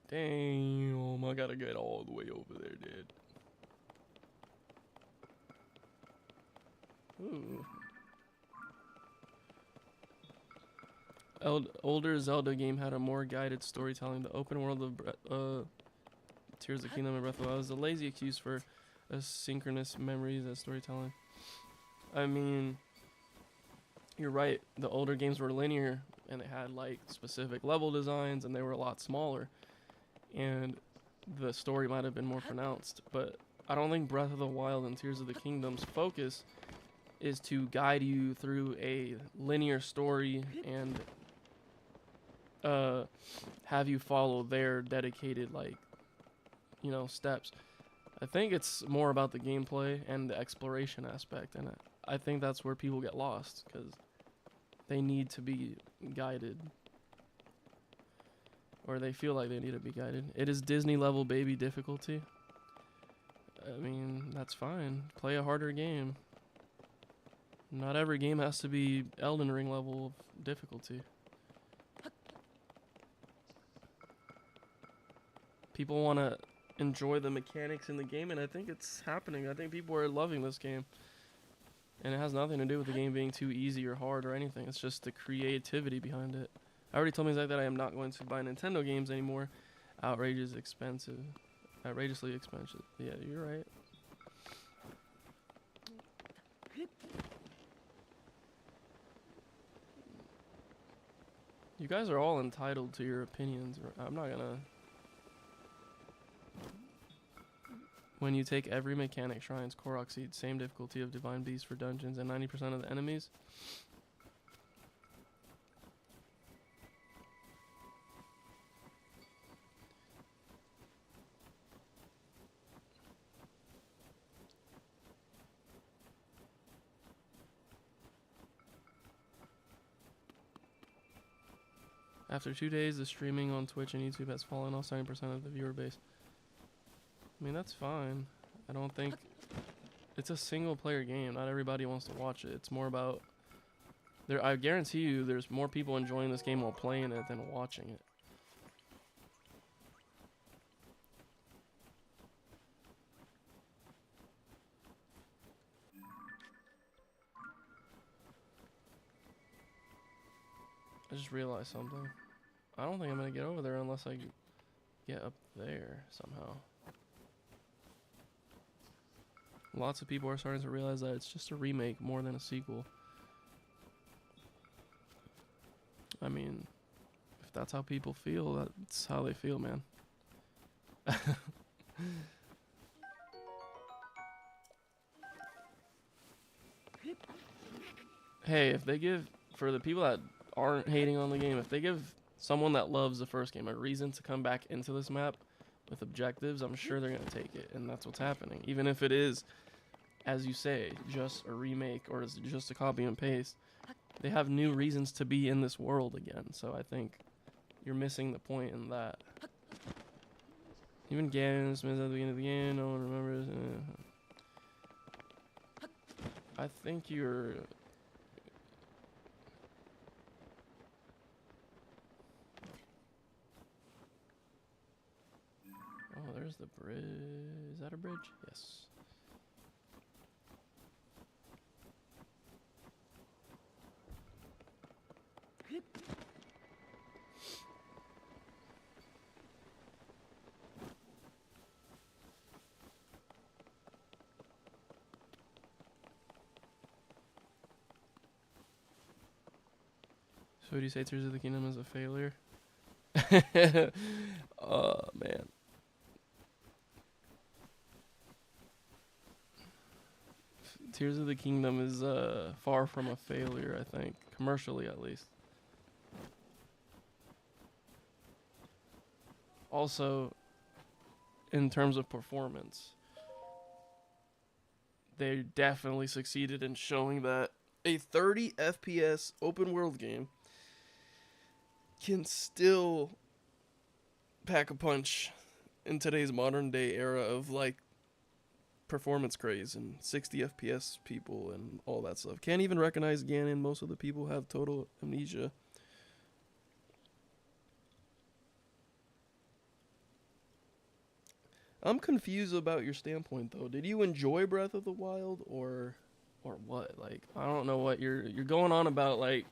Damn, I gotta get all the way over there, dude. Ooh. Older Zelda game had a more guided storytelling. The open world of Tears of the Kingdom and Breath of the Wild is a lazy excuse for asynchronous memories as storytelling. I mean, you're right. The older games were linear, and they had like specific level designs, and they were a lot smaller, and the story might have been more pronounced. But I don't think Breath of the Wild and Tears of the Kingdom's focus is to guide you through a linear story and have you follow their dedicated, like, you know, steps. I think it's more about the gameplay and the exploration aspect, and I think that's where people get lost, because they need to be guided, or they feel like they need to be guided. It is Disney level baby difficulty. I mean, that's fine. Play a harder game. Not every game has to be Elden Ring level of difficulty. People want to enjoy the mechanics in the game, and I think it's happening. I think people are loving this game. And it has nothing to do with the game being too easy or hard or anything. It's just the creativity behind it. I already told me Zach that I am not going to buy Nintendo games anymore. Outrageously expensive. Yeah, you're right. You guys are all entitled to your opinions. I'm not gonna... When you take every mechanic, shrines, Korok seeds, same difficulty of divine beasts for dungeons, and 90% of the enemies. After 2 days, the streaming on Twitch and YouTube has fallen off 70% of the viewer base. I mean, that's fine. I don't think... It's a single player game. Not everybody wants to watch it. It's more about... I guarantee you there's more people enjoying this game while playing it than watching it. I just realized something. I don't think I'm going to get over there unless I get up there somehow. Lots of people are starting to realize that it's just a remake more than a sequel. I mean, if that's how people feel, that's how they feel, man. Hey, if they give, for the people that aren't hating on the game, if they give someone that loves the first game a reason to come back into this map with objectives, I'm sure they're going to take it, and that's what's happening. Even if it is, as you say, just a remake or is just a copy and paste, they have new reasons to be in this world again, so I think you're missing the point in that. Even Ganon Smith at the beginning of the game, no one remembers. I think you're... Where's the bridge? Is that a bridge? Yes. So would you say Tears of the Kingdom is a failure? Oh, man. Tears of the Kingdom is far from a failure, I think. Commercially, at least. Also, in terms of performance, they definitely succeeded in showing that a 30 FPS open world game can still pack a punch in today's modern day era of like performance craze and 60 FPS people and all that stuff. Can't even recognize Ganon. Most of the people have total amnesia. I'm confused about your standpoint though. Did you enjoy Breath of the Wild or what? Like, I don't know what you're going on about, like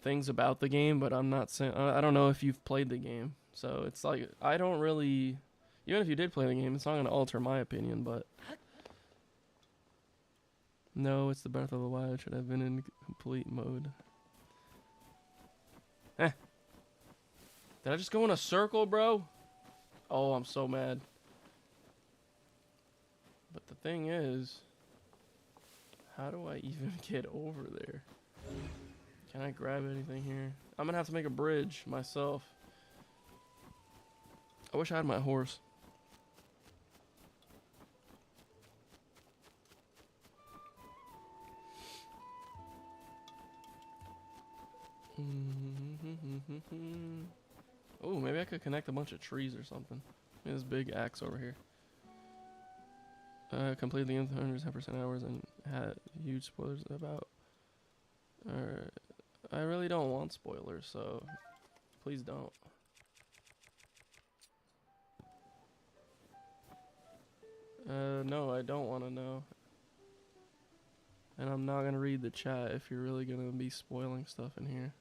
things about the game, but I'm not saying, I don't know if you've played the game. So it's like, I don't really, even if you did play the game, it's not going to alter my opinion, but no, it's the Breath of the Wild. Should have been in complete mode. Did I just go in a circle, bro? Oh, I'm so mad. But the thing is, how do I even get over there? Can I grab anything here? I'm gonna have to make a bridge myself. I wish I had my horse. Oh, maybe I could connect a bunch of trees or something. This big axe over here. Completely in 110% hours and had huge spoilers about. I really don't want spoilers, so please don't. No, I don't want to know. And I'm not gonna read the chat if you're really gonna be spoiling stuff in here.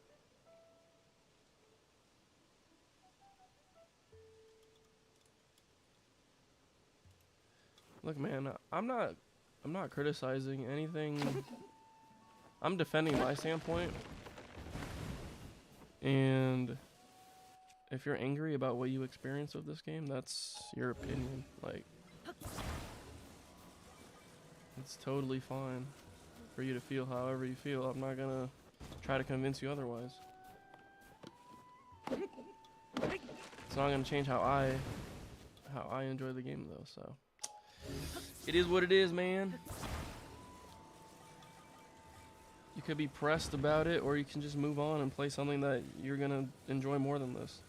Look, man, I'm not criticizing anything. I'm defending my standpoint. And if you're angry about what you experience with this game, that's your opinion. Like, it's totally fine for you to feel however you feel. I'm not gonna try to convince you otherwise. It's not gonna change how I enjoy the game though, so it is what it is, man. You could be pressed about it, or you can just move on and play something that you're gonna enjoy more than this.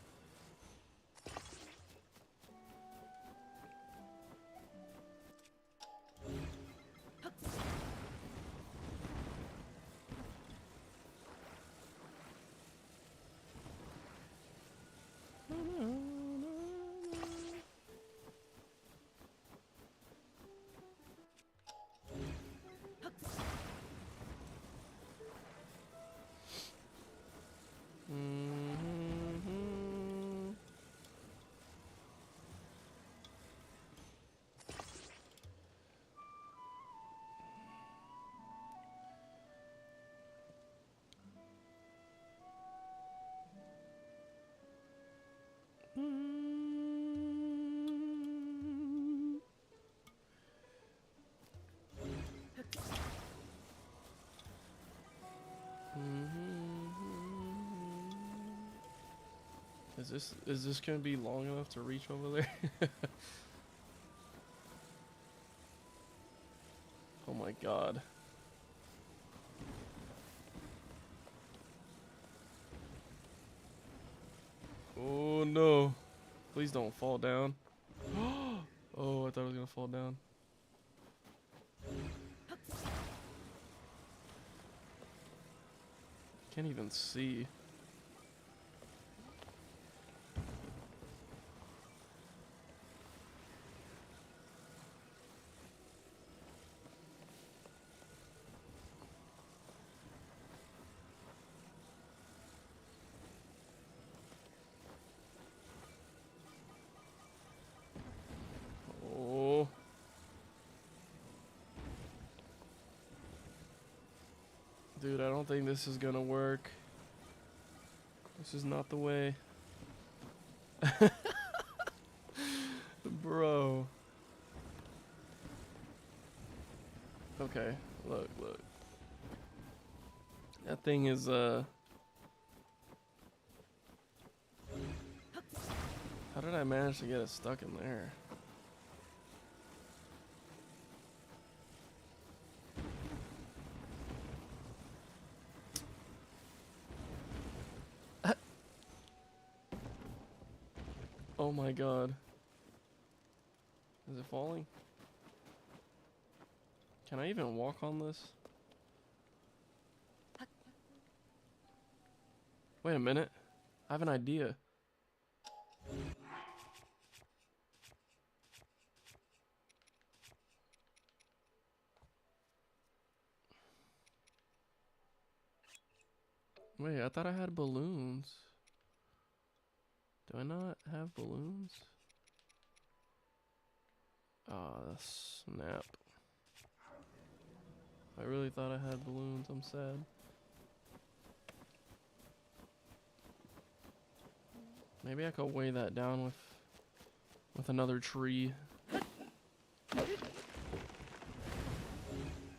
Is this gonna be long enough to reach over there? Oh my god. Oh no. Please don't fall down. Oh, I thought I was gonna fall down. Can't even see. Dude, I don't think this is gonna work. This is not the way. Bro. Okay, look. That thing is, how did I manage to get it stuck in there? Oh my god. Is it falling? Can I even walk on this? Wait a minute. I have an idea. Wait, I thought I had balloons. Do I not have balloons? Ah, snap. I really thought I had balloons. I'm sad. Maybe I could weigh that down with another tree.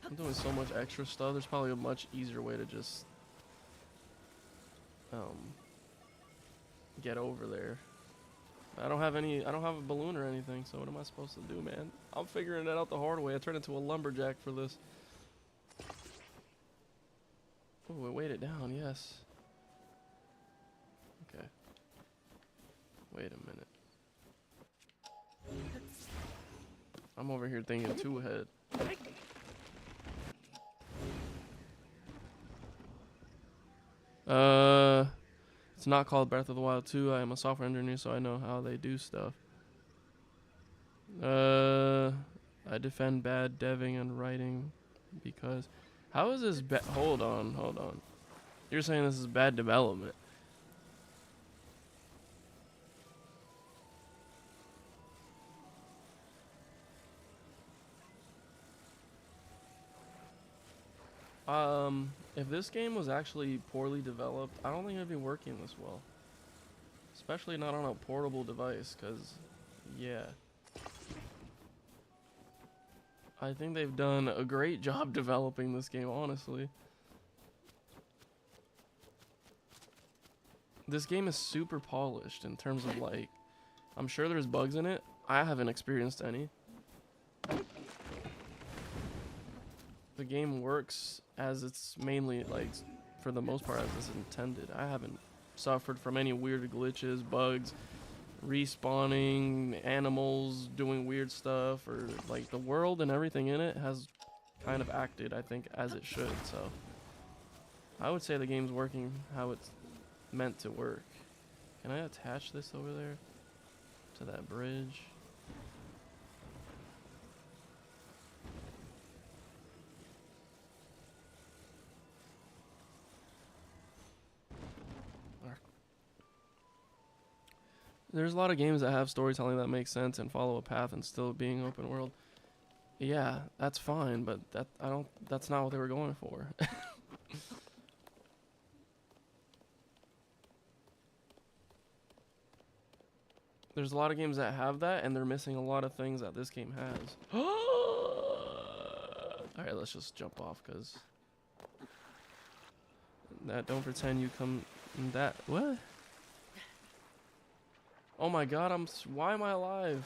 I'm doing so much extra stuff. There's probably a much easier way to just get over there. I don't have a balloon or anything, so what am I supposed to do, man? I'm figuring it out the hard way. I turned into a lumberjack for this. Oh, we weighed it down, yes. Okay. Wait a minute. I'm over here thinking two ahead. It's not called Breath of the Wild 2. I am a software engineer, so I know how they do stuff. I defend bad deving and writing because... How is this bad? Hold on. You're saying this is bad development. If this game was actually poorly developed, I don't think it'd be working this well. Especially not on a portable device, because, yeah. I think they've done a great job developing this game, honestly. This game is super polished in terms of, like, I'm sure there's bugs in it. I haven't experienced any. The game works as it's mainly, like, for the most part, as it's intended. I haven't suffered from any weird glitches, bugs, respawning, animals doing weird stuff, or, like, the world and everything in it has kind of acted, I think, as it should, so. I would say the game's working how it's meant to work. Can I attach this over there to that bridge? There's a lot of games that have storytelling that makes sense and follow a path and still being open world. Yeah, that's fine, but that's not what they were going for. There's a lot of games that have that, and they're missing a lot of things that this game has. Alright, let's just jump off, because... Don't pretend you come... That... What? Oh my god, why am I alive?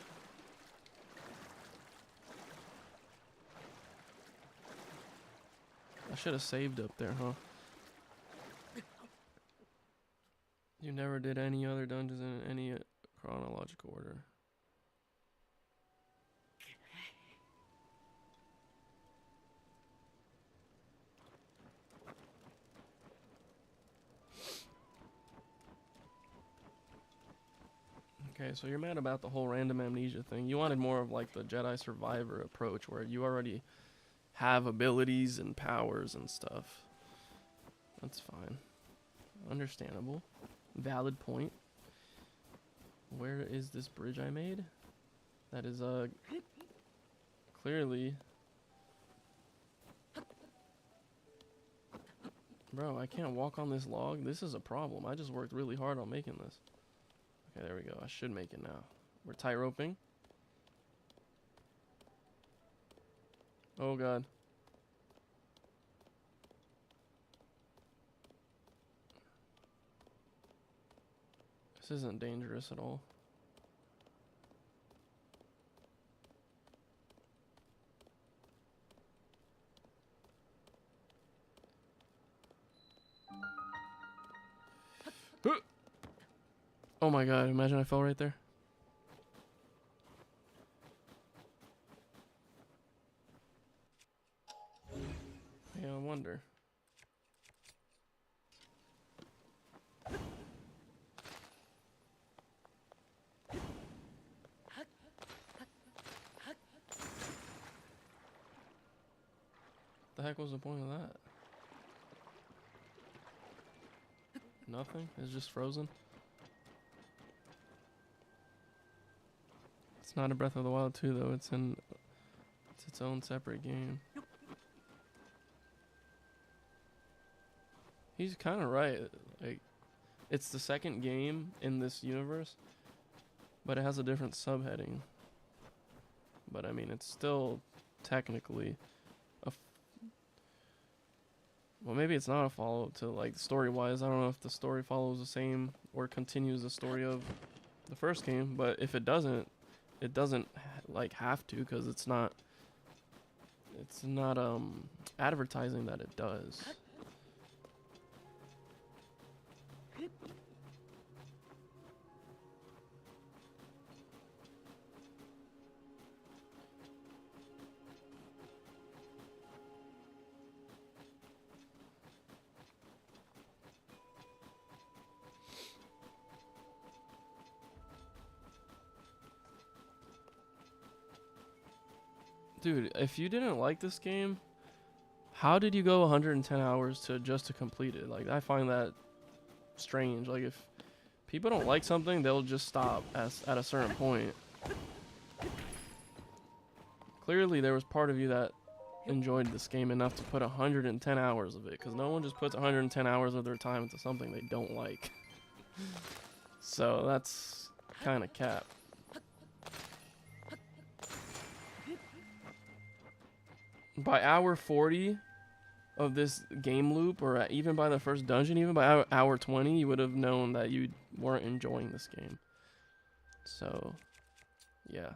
I should have saved up there, huh? You never did any other dungeons in any chronological order. Okay, so you're mad about the whole random amnesia thing. You wanted more of like the Jedi Survivor approach where you already have abilities and powers and stuff. That's fine. Understandable. Valid point. Where is this bridge I made? That is clearly Bro, I can't walk on this log. This is a problem. I just worked really hard on making this. Okay, there we go. I should make it now. We're tight roping. Oh god. This isn't dangerous at all. Oh my god, imagine I fell right there. Yeah, I wonder. The heck was the point of that? Nothing? It's just frozen? It's not a Breath of the Wild 2 though, it's its own separate game. He's kind of right. Like, it's the second game in this universe, but it has a different subheading. But I mean, it's still technically a well, maybe it's not a follow-up to, like, story-wise. I don't know if the story follows the same or continues the story of the first game, but if it doesn't like have to, because it's not advertising that it does. Dude, if you didn't like this game, how did you go 110 hours to complete it? Like, I find that strange. Like, if people don't like something, they'll just stop at a certain point. Clearly, there was part of you that enjoyed this game enough to put 110 hours of it, because no one just puts 110 hours of their time into something they don't like. So that's kind of cap. By hour 40 of this game loop, or even by the first dungeon, even by hour 20, you would have known that you weren't enjoying this game. So, yeah.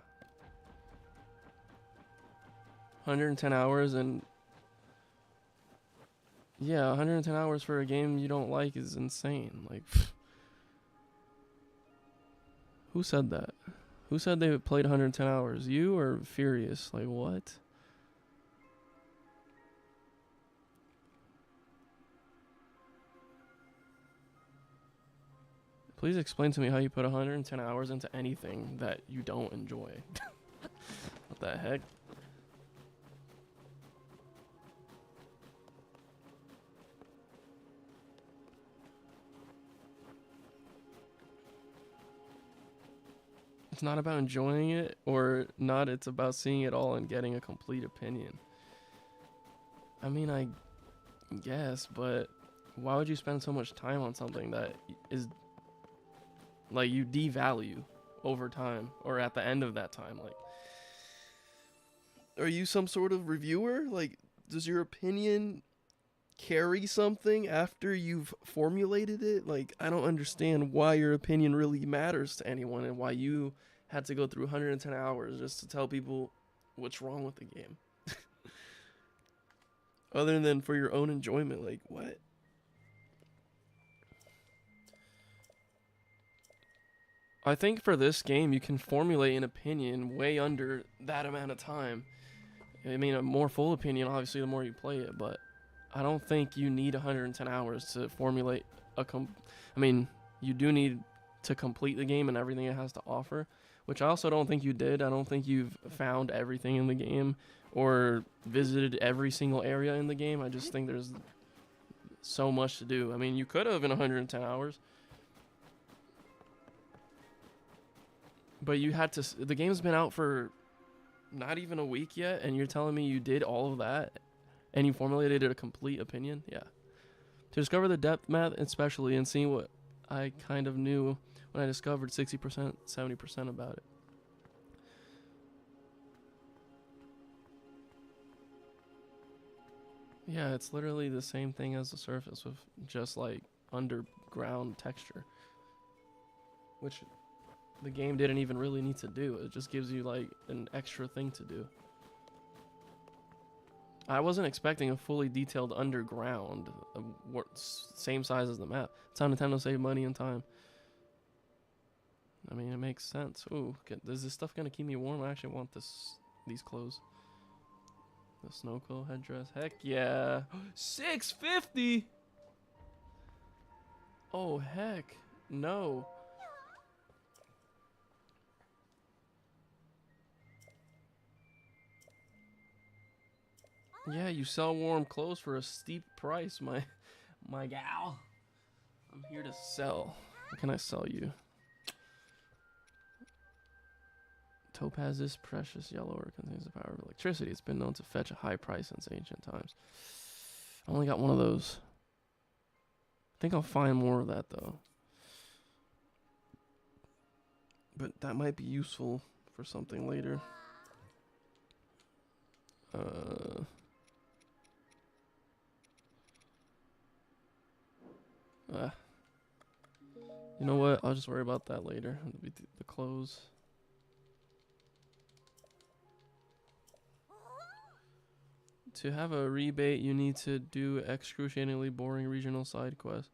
110 hours, and yeah, 110 hours for a game you don't like is insane. Like, who said that? Who said they played 110 hours? You or Furious? Like, what? Please explain to me how you put 110 hours into anything that you don't enjoy. What the heck? It's not about enjoying it or not, it's about seeing it all and getting a complete opinion. I mean, I guess, but why would you spend so much time on something that is, like, you devalue over time or at the end of that time? Like, are you some sort of reviewer? Like, does your opinion carry something after you've formulated it? Like, I don't understand why your opinion really matters to anyone and why you had to go through 110 hours just to tell people what's wrong with the game. Other than for your own enjoyment. Like, what? I think for this game, you can formulate an opinion way under that amount of time. I mean, a more full opinion, obviously, the more you play it, but I don't think you need 110 hours to formulate a I mean, you do need to complete the game and everything it has to offer, which I also don't think you did. I don't think you've found everything in the game or visited every single area in the game. I just think there's so much to do. I mean, you could have in 110 hours. But you had to, the game's been out for not even a week yet, and you're telling me you did all of that and you formulated a complete opinion? Yeah. To discover the depth map, especially, and seeing what I kind of knew when I discovered 60%, 70% about it. Yeah, it's literally the same thing as the surface with just like underground texture. Which the game didn't even really need to do. It just gives you like an extra thing to do. I wasn't expecting a fully detailed underground, same size as the map. It's how Nintendo save money and time. I mean, it makes sense. Ooh, is this stuff gonna keep me warm? I actually want these clothes. The snow coat headdress. Heck yeah. 650. Oh heck no. Yeah, you sell warm clothes for a steep price, my gal. I'm here to sell. What can I sell you? Topaz, this precious yellow ore contains the power of electricity. It's been known to fetch a high price since ancient times. I only got one of those. I think I'll find more of that though. But that might be useful for something later. You know what? I'll just worry about that later. The clothes. To have a rebate, you need to do excruciatingly boring regional side quests.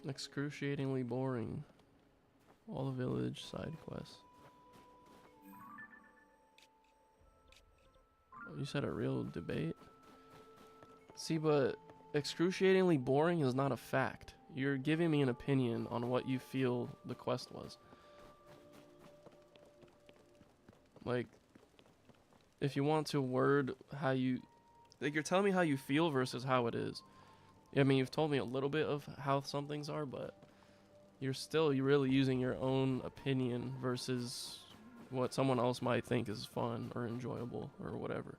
Excruciatingly boring. All the village side quests. Oh, you said a real debate? See, but excruciatingly boring is not a fact. You're giving me an opinion on what you feel the quest was. Like, if you want to word how you... Like, you're telling me how you feel versus how it is. I mean, you've told me a little bit of how some things are, but you're really using your own opinion versus what someone else might think is fun or enjoyable or whatever.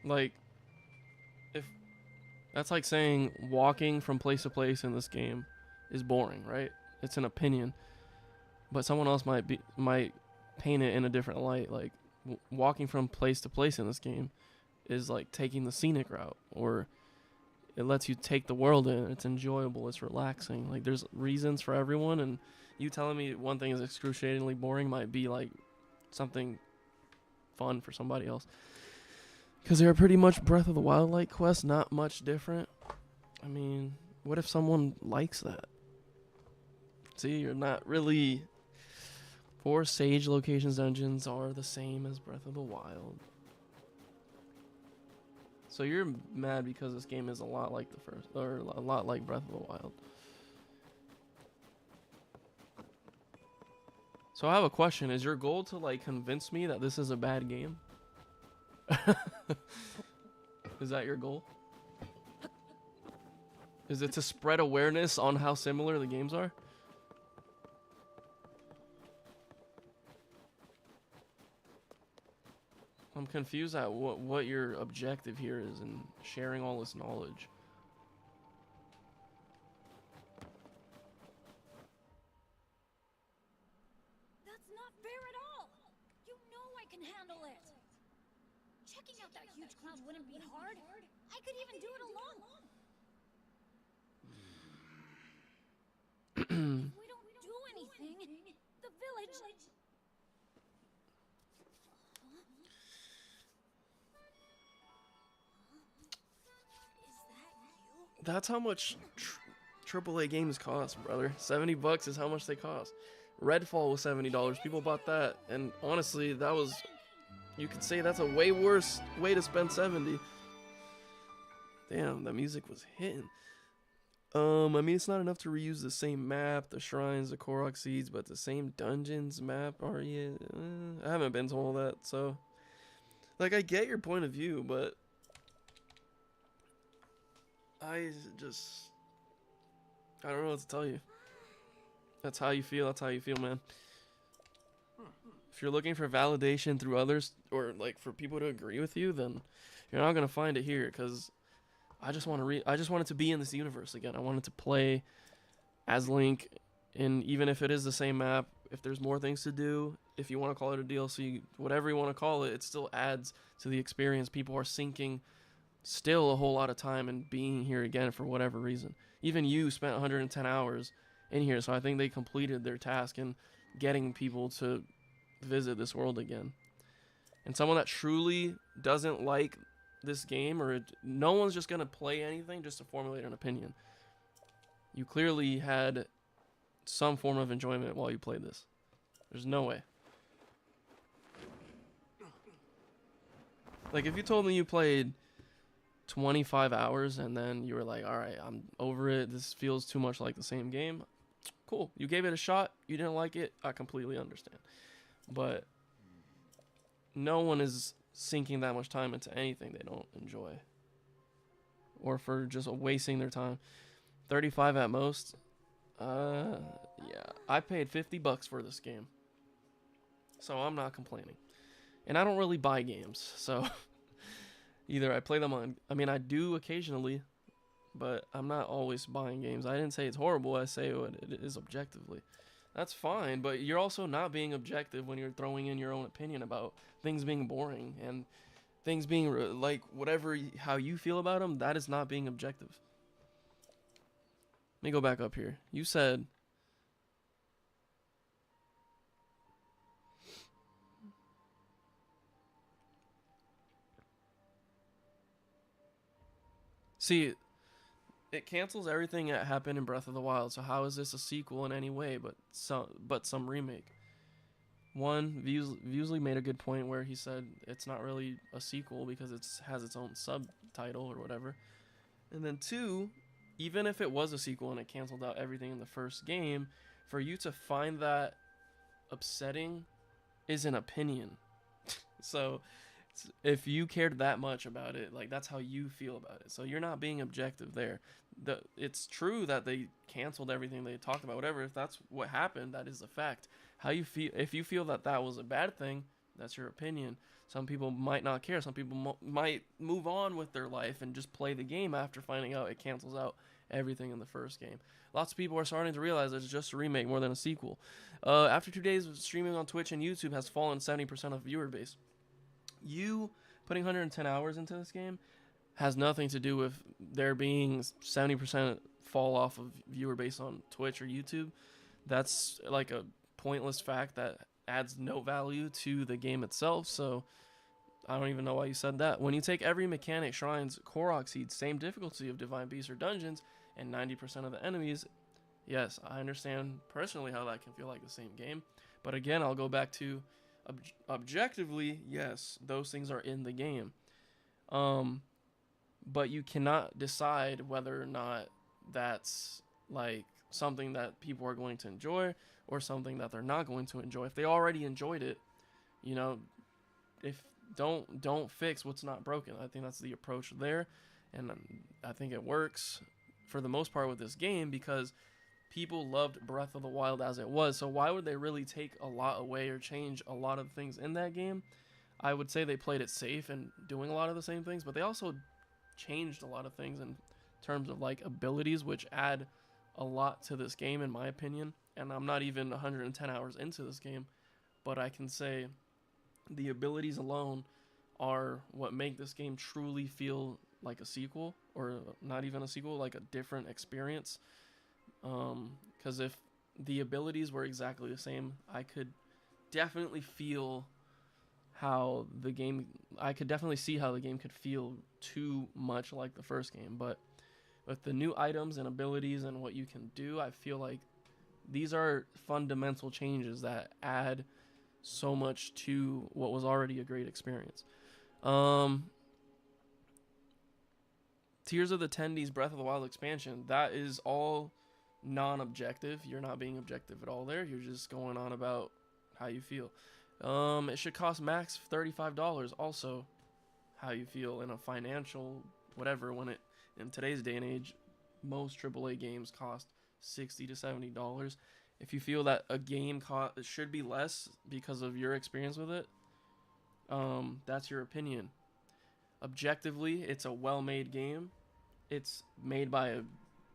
Like, if that's like saying walking from place to place in this game is boring, right? It's an opinion, but someone else might paint it in a different light. Like, walking from place to place in this game is like taking the scenic route, or it lets you take the world in. It's enjoyable. It's relaxing. Like, there's reasons for everyone, and you telling me one thing is excruciatingly boring might be like something fun for somebody else. Because they're pretty much Breath of the Wild like quests, not much different. I mean, what if someone likes that? See, you're not really... 4 Sage Locations dungeons are the same as Breath of the Wild. So you're mad because this game is a lot like the first, or a lot like Breath of the Wild. So I have a question. Is your goal to like convince me that this is a bad game? Is that your goal? Is it to spread awareness on how similar the games are? I'm confused at what your objective here is in sharing all this knowledge. That's not fair at all! You know I can handle it! Checking out that huge cloud wouldn't be hard. I could even do it alone. If we don't do anything, the village... That's how much AAA games cost, brother. $70 is how much they cost. Redfall was $70. People bought that, and honestly, that was... You could say that's a way worse way to spend $70. Damn, that music was hitting. I mean, it's not enough to reuse the same map, the shrines, the Korok seeds, but the same dungeons map. I haven't been to all that, so... Like, I get your point of view, but... I don't know what to tell you. That's how you feel. That's how you feel, man. If you're looking for validation through others, or like for people to agree with you, then you're not gonna find it here. Cause I just want to I just wanted to be in this universe again. I wanted to play as Link, and even if it is the same map, if there's more things to do, if you want to call it a DLC, whatever you want to call it, it still adds to the experience. People are sinking still a whole lot of time and being here again for whatever reason. Even you spent 110 hours in here, so I think they completed their task in getting people to visit this world again. And someone that truly doesn't like this game, or no one's just gonna play anything just to formulate an opinion. You clearly had some form of enjoyment while you played this. There's no way. Like, if you told me you played 25 hours and then you were like, alright, I'm over it, this feels too much like the same game, cool. You gave it a shot, you didn't like it, I completely understand. But no one is sinking that much time into anything they don't enjoy, or for just wasting their time. 35 at most. Yeah, I paid $50 for this game, so I'm not complaining. And I don't really buy games, so either I play them on, I mean, I do occasionally, but I'm not always buying games. I didn't say it's horrible, I say what it is objectively. That's fine, but you're also not being objective when you're throwing in your own opinion about things being boring and things being like whatever, how you feel about them. That is not being objective. Let me go back up here. You said see, it cancels everything that happened in Breath of the Wild. So how is this a sequel in any way but some remake? One, Vusley made a good point where he said it's not really a sequel because it has its own subtitle or whatever. And then two, even if it was a sequel and it canceled out everything in the first game, for you to find that upsetting is an opinion. So if you cared that much about it, like, that's how you feel about it. So you're not being objective there. It's true that they canceled everything they talked about, whatever. If that's what happened, that is a fact. How you feel, if you feel that that was a bad thing, that's your opinion. Some people might not care. Some people might move on with their life and just play the game after finding out it cancels out everything in the first game. Lots of people are starting to realize it's just a remake more than a sequel. After 2 days of streaming on Twitch and YouTube has fallen 70% of viewer base. You putting 110 hours into this game has nothing to do with there being 70% fall off of viewer base on Twitch or YouTube. That's like a pointless fact that adds no value to the game itself. So I don't even know why you said that. When you take every mechanic, shrines, Korok seeds, same difficulty of divine beasts or dungeons, and 90% of the enemies, yes, I understand personally how that can feel like the same game. But again, I'll go back to objectively, yes, those things are in the game. But you cannot decide whether or not that's like something that people are going to enjoy or something that they're not going to enjoy. If they already enjoyed it, you know, if don't fix what's not broken. I think that's the approach there, and I think it works for the most part with this game because people loved Breath of the Wild as it was. So why would they really take a lot away or change a lot of things in that game? I would say they played it safe and doing a lot of the same things, but they also changed a lot of things in terms of like abilities, which add a lot to this game in my opinion. And I'm not even 110 hours into this game, but I can say the abilities alone are what make this game truly feel like a sequel, or not even a sequel, like a different experience. Because if the abilities were exactly the same, I could definitely feel how the game, I could definitely see how the game could feel too much like the first game. But with the new items and abilities and what you can do, I feel like these are fundamental changes that add so much to what was already a great experience. Tears of the Tendies Breath of the Wild expansion, that is all non-objective. You're not being objective at all there. You're just going on about how you feel. It should cost max $35. Also, how you feel in a financial whatever, when it, in today's day and age, most AAA games cost $60 to $70. If you feel that a game should be less because of your experience with it, that's your opinion. Objectively, it's a well-made game. It's made by a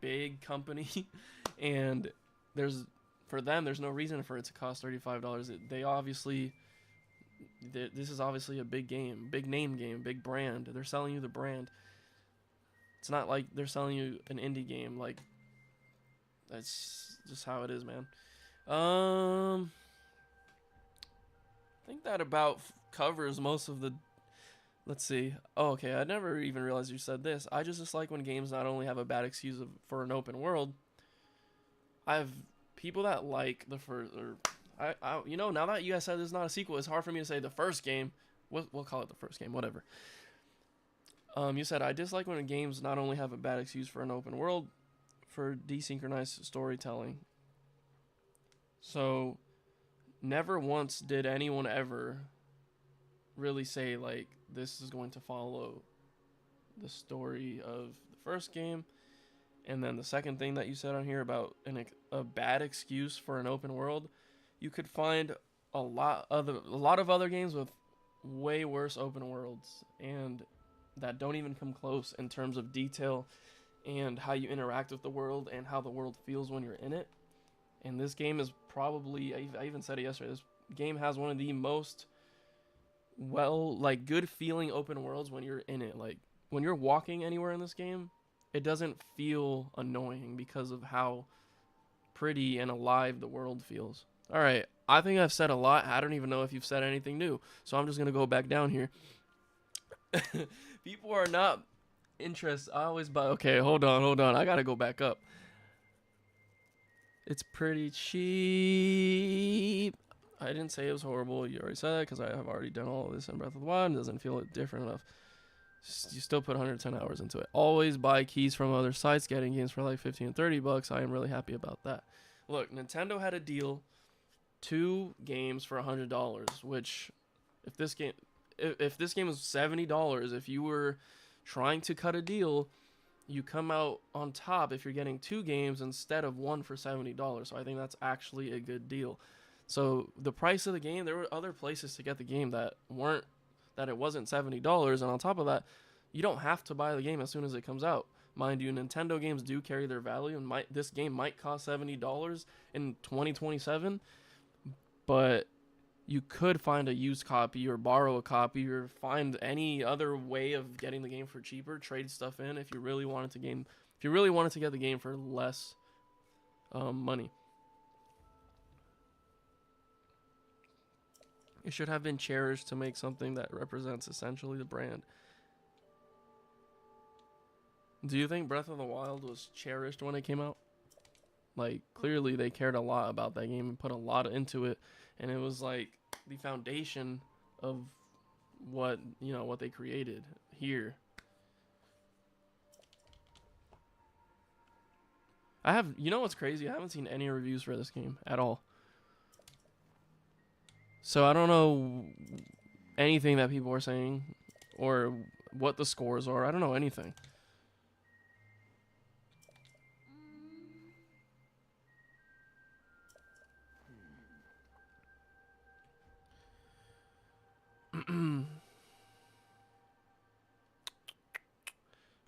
big company, and for them, there's no reason for it to cost $35. They obviously, this is obviously a big game, big name game, big brand. They're selling you the brand. It's not like they're selling you an indie game. Like, that's just how it is, man. I think that about covers most of the. Let's see. Oh, okay. I never even realized you said this. I just dislike when games not only have a bad excuse for an open world. I have people that like the first, or now that you guys said it's not a sequel, it's hard for me to say the first game. We'll call it the first game, whatever. You said I dislike when games not only have a bad excuse for an open world, for desynchronized storytelling. So, never once did anyone ever really say, like, this is going to follow the story of the first game. And then the second thing that you said on here about a bad excuse for an open world, you could find a lot of other games with way worse open worlds and that don't even come close in terms of detail and how you interact with the world and how the world feels when you're in it. And this game is probably, I even said it yesterday, this game has one of the most good feeling open worlds when you're in it. Like, when you're walking anywhere in this game, it doesn't feel annoying because of how pretty and alive the world feels. All right, I think I've said a lot. I don't even know if you've said anything new, so I'm just going to go back down here. People are not interested. Okay, hold on. I got to go back up. It's pretty cheap. I didn't say it was horrible. You already said that because I have already done all of this in Breath of the Wild. It doesn't feel different enough. You still put 110 hours into it. Always buy keys from other sites, getting games for like 15 and 30 bucks. I am really happy about that. Look, Nintendo had a deal, 2 games for $100, which if this game was $70, if you were trying to cut a deal, you come out on top if you're getting 2 games instead of 1 for $70. So I think that's actually a good deal. So the price of the game, there were other places to get the game that it wasn't $70, and on top of that, you don't have to buy the game as soon as it comes out. Mind you, Nintendo games do carry their value, and this game might cost $70 in 2027, but you could find a used copy or borrow a copy or find any other way of getting the game for cheaper, trade stuff in if you really wanted to get the game for less money. It should have been cherished to make something that represents essentially the brand. Do you think Breath of the Wild was cherished when it came out? Like, clearly they cared a lot about that game and put a lot into it, and it was like the foundation of what they created here. What's crazy? I haven't seen any reviews for this game at all. So I don't know anything that people are saying or what the scores are. I don't know anything.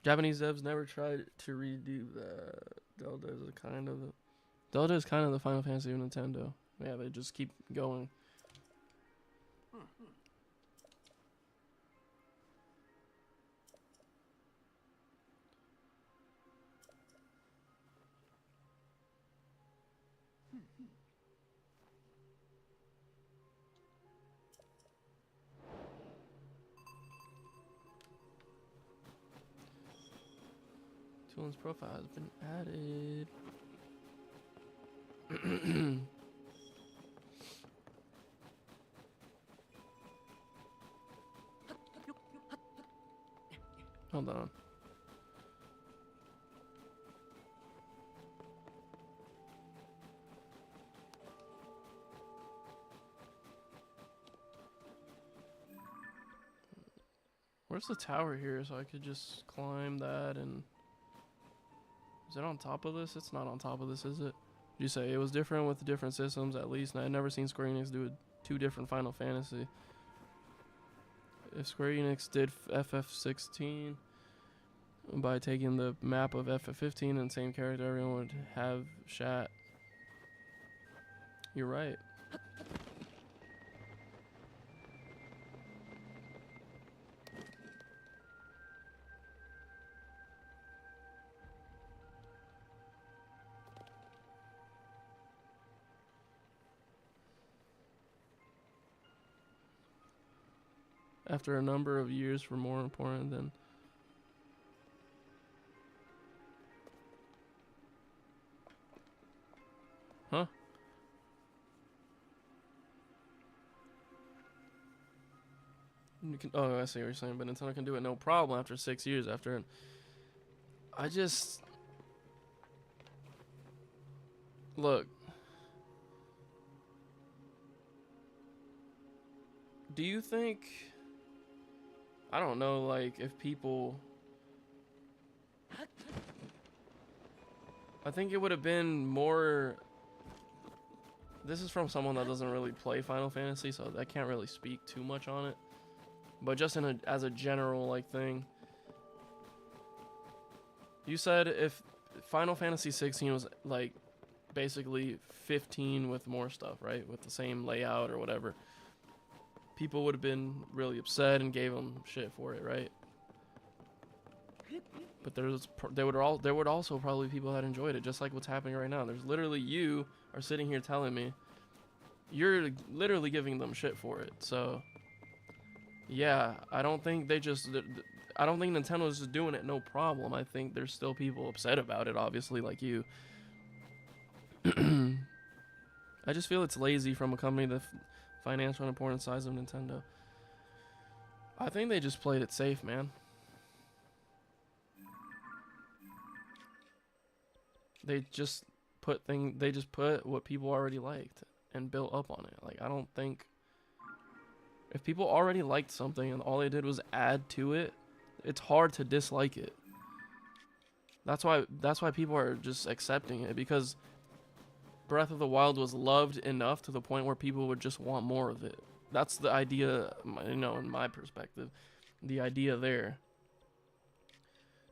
Japanese devs never tried to redo that. Zelda is kind of the Final Fantasy of Nintendo. Yeah, they just keep going. Toon's profile has been added. Hold on. Where's the tower here so I could just climb that and... Is it on top of this? It's not on top of this, is it? You say it was different with the different systems at least. And I've never seen Square Enix do 2 different Final Fantasy. If Square Enix did FF16 by taking the map of FF15 and same character, everyone would have Shat. You're right. After a number of years were more important than... Huh? You can, oh, I see what you're saying, but Nintendo can do it no problem after 6 years after... I just... Look. Do you think... I don't know, like, if people... I think it would have been more... This is from someone that doesn't really play Final Fantasy, so I can't really speak too much on it. But just as a general, like, thing. You said if Final Fantasy 16 was, like, basically 15 with more stuff, right? With the same layout or whatever. People would have been really upset and gave them shit for it, right? But there would also probably be people that enjoyed it, just like what's happening right now. There's literally you are sitting here telling me you're literally giving them shit for it. So yeah, I don't think I don't think Nintendo's just doing it no problem. I think there's still people upset about it, obviously, like you. I just feel it's lazy from a company the financial and important size of Nintendo. I think they just played it safe, man. They just put what people already liked and built up on it. Like, I don't think if people already liked something and all they did was add to it, it's hard to dislike it. That's why people are just accepting it, because Breath of the Wild was loved enough to the point where people would just want more of it. That's the idea, you know, in my perspective. The idea there.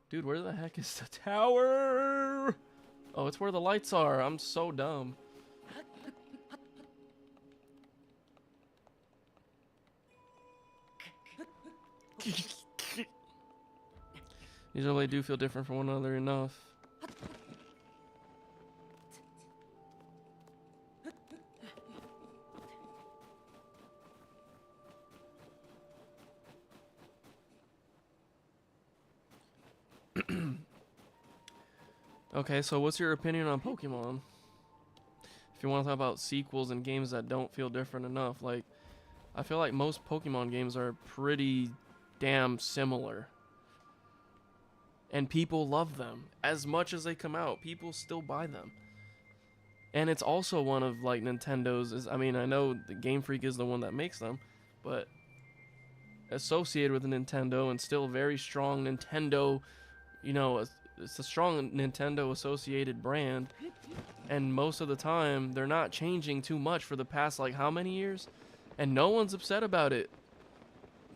Dude, where the heck is the tower? Oh, it's where the lights are. I'm so dumb. These really do feel different from one another enough. Okay, so what's your opinion on Pokemon? If you want to talk about sequels and games that don't feel different enough, like, I feel like most Pokemon games are pretty damn similar. And people love them. As much as they come out, people still buy them. And it's also one of, like, Nintendo's, I mean, I know the Game Freak is the one that makes them, but associated with Nintendo and still very strong Nintendo, you know, it's a strong Nintendo associated brand, and most of the time they're not changing too much for the past, like, how many years, and no one's upset about it.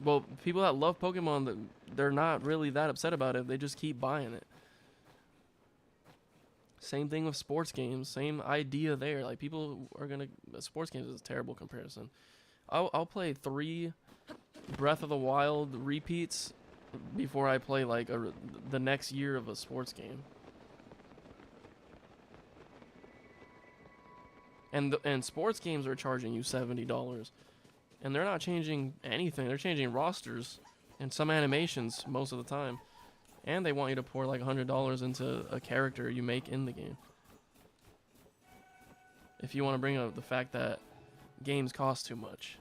Well, people that love Pokemon, they're not really that upset about it. They just keep buying it. Same thing with sports games. Same idea there. Like, people are gonna... Sports games is a terrible comparison. I'll play 3 Breath of the Wild repeats before I play, like, the next year of a sports game. And sports games are charging you $70. And they're not changing anything. They're changing rosters and some animations most of the time. And they want you to pour like $100 into a character you make in the game. If you want to bring up the fact that games cost too much.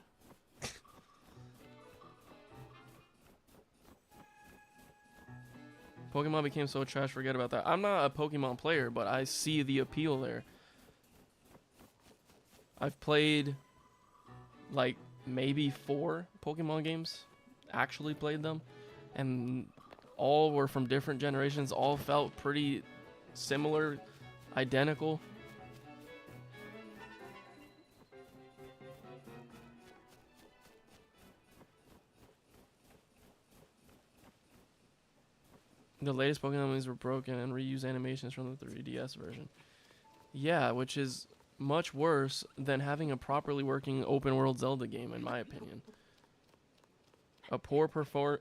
Pokemon became so trash, forget about that. I'm not a Pokemon player, but I see the appeal there. I've played like maybe 4 Pokemon games, actually played them, and all were from different generations, all felt pretty similar, identical. The latest Pokemon movies were broken and reused animations from the 3DS version. Yeah, which is much worse than having a properly working open world Zelda game, in my opinion. A poor performing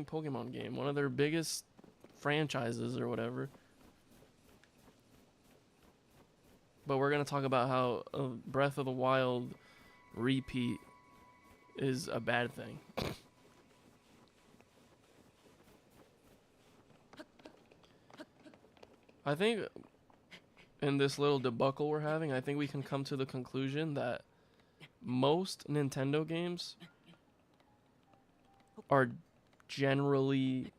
Pokemon game, one of their biggest franchises or whatever. But we're gonna talk about how Breath of the Wild repeat is a bad thing. I think in this little debacle we're having, I think we can come to the conclusion that most Nintendo games are generally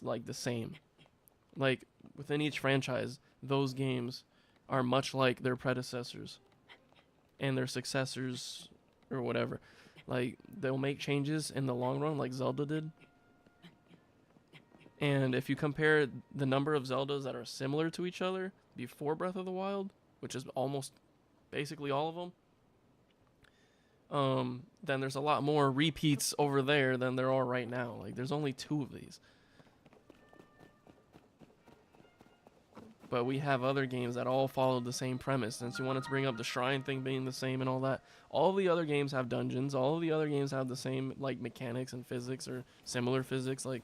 like the same. Like within each franchise, those games are much like their predecessors and their successors or whatever. Like they'll make changes in the long run like Zelda did. And if you compare the number of Zeldas that are similar to each other before Breath of the Wild, which is almost basically all of them, then there's a lot more repeats over there than there are right now. Like there's only 2 of these. But we have other games that all follow the same premise. Since you wanted to bring up the shrine thing being the same and all that, all the other games have dungeons. All of the other games have the same like mechanics and physics or similar physics. Like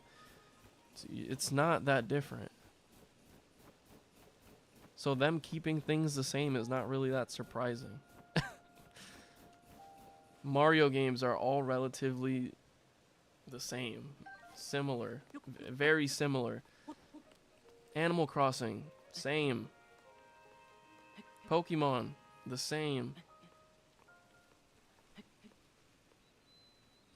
it's not that different. So them keeping things the same is not really that surprising. Mario games are all relatively the same, similar, very similar. Animal Crossing, same. Pokemon, the same.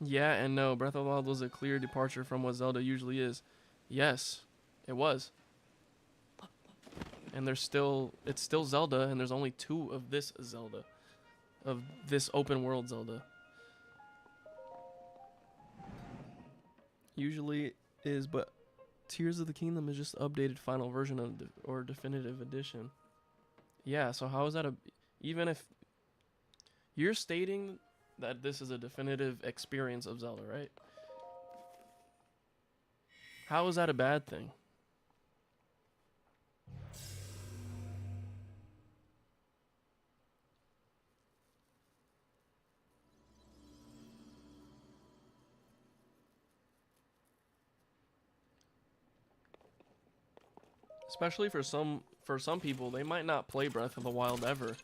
Yeah and no, Breath of the Wild was a clear departure from what Zelda usually is. Yes, it was. And it's still Zelda, and there's only 2 of this Zelda. Of this open world Zelda. Usually is, but Tears of the Kingdom is just updated final version of or definitive edition. Yeah, so how is that even if you're stating that this is a definitive experience of Zelda, right? How is that a bad thing? Especially for some people, they might not play Breath of the Wild ever.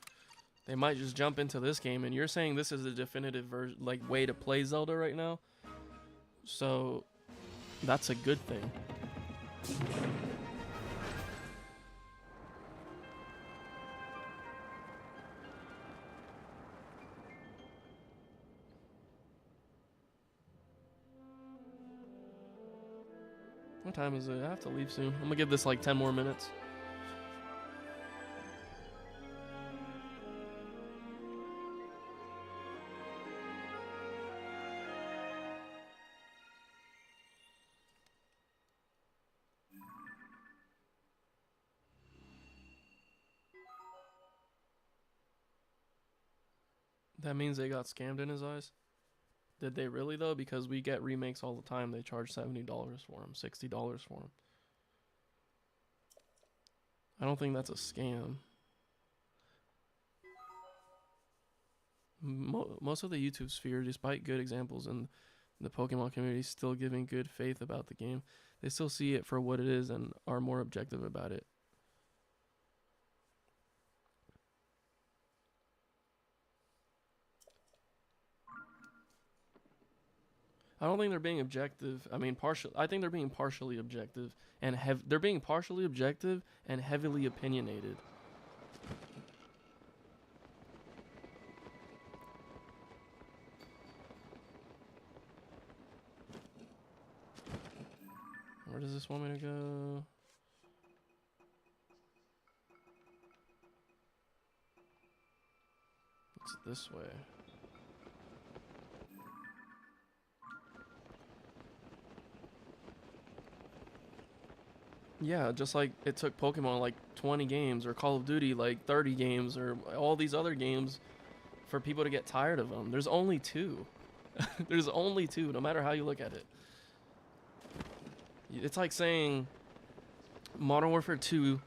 They might just jump into this game, and you're saying this is a definitive version, like way to play Zelda right now. So that's a good thing. What time is it? I have to leave soon. I'm gonna give this like 10 more minutes. That means they got scammed in his eyes? Did they really though? Because we get remakes all the time. They charge $70 for them, $60 for them. I don't think that's a scam. Most of the YouTube sphere, despite good examples in the Pokemon community still giving good faith about the game, they still see it for what it is and are more objective about it. I don't think they're being objective. I mean, I think they're being partially objective, and they're being partially objective and heavily opinionated. Where does this want me to go? It's this way. Yeah, just like it took Pokemon like 20 games, or Call of Duty like 30 games, or all these other games for people to get tired of them. There's only 2. There's only 2, no matter how you look at it. It's like saying Modern Warfare 2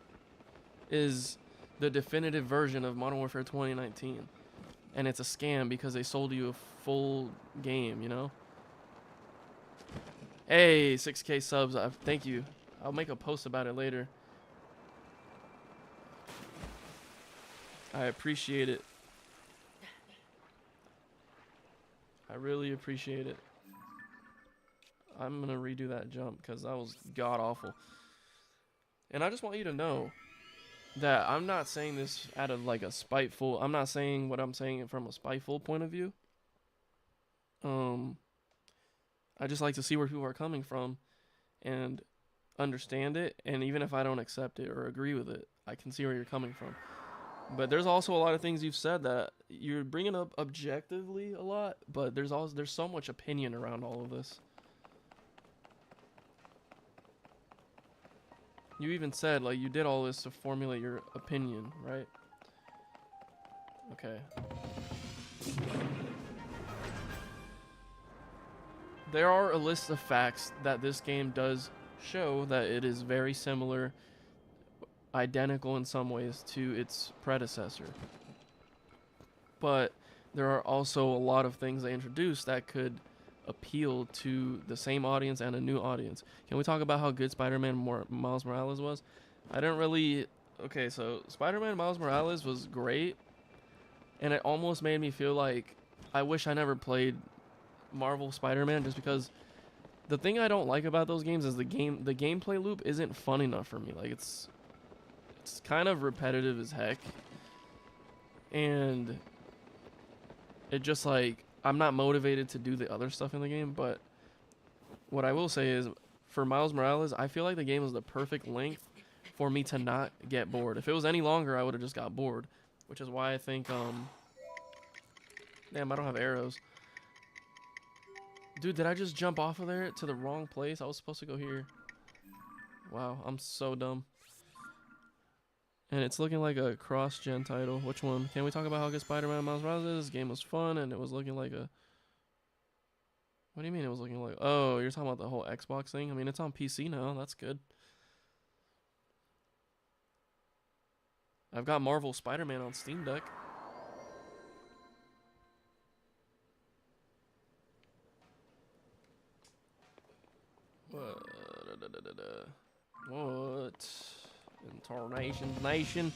is the definitive version of Modern Warfare 2019, and it's a scam because they sold you a full game, you know? Hey, 6K subs. Thank you. I'll make a post about it later. I appreciate it. I really appreciate it. I'm gonna redo that jump because that was god awful. And I just want you to know that I'm not saying this out of like a spiteful. I'm not saying what I'm saying from a spiteful point of view. I just like to see where people are coming from and understand it. And even if I don't accept it or agree with it, I can see where you're coming from. But there's also a lot of things you've said that you're bringing up objectively a lot, but there's so much opinion around all of this. You even said like you did all this to formulate your opinion, right? Okay. There are a list of facts that this game does show that it is very similar, identical in some ways to its predecessor. But there are also a lot of things they introduced that could appeal to the same audience and a new audience. Can we talk about how good Spider-Man Miles Morales was? I didn't really... Okay, so Spider-Man Miles Morales was great, and it almost made me feel like I wish I never played Marvel Spider-Man, just because the thing I don't like about those games is the gameplay loop isn't fun enough for me. Like it's kind of repetitive as heck, and it just like I'm not motivated to do the other stuff in the game. But what I will say is, for Miles Morales, I feel like the game was the perfect length for me to not get bored. If it was any longer, I would have just got bored, which is why I think damn, I don't have arrows. Dude, did I just jump off of there to the wrong place? I was supposed to go here. Wow, I'm so dumb. And it's looking like a cross-gen title. Which one? Can we talk about how good Spider-Man Miles Morales is? This game was fun, and it was looking like a... What do you mean it was looking like... Oh, you're talking about the whole Xbox thing? I mean, it's on PC now. That's good. I've got Marvel Spider-Man on Steam Deck. What? Incarnation Nation.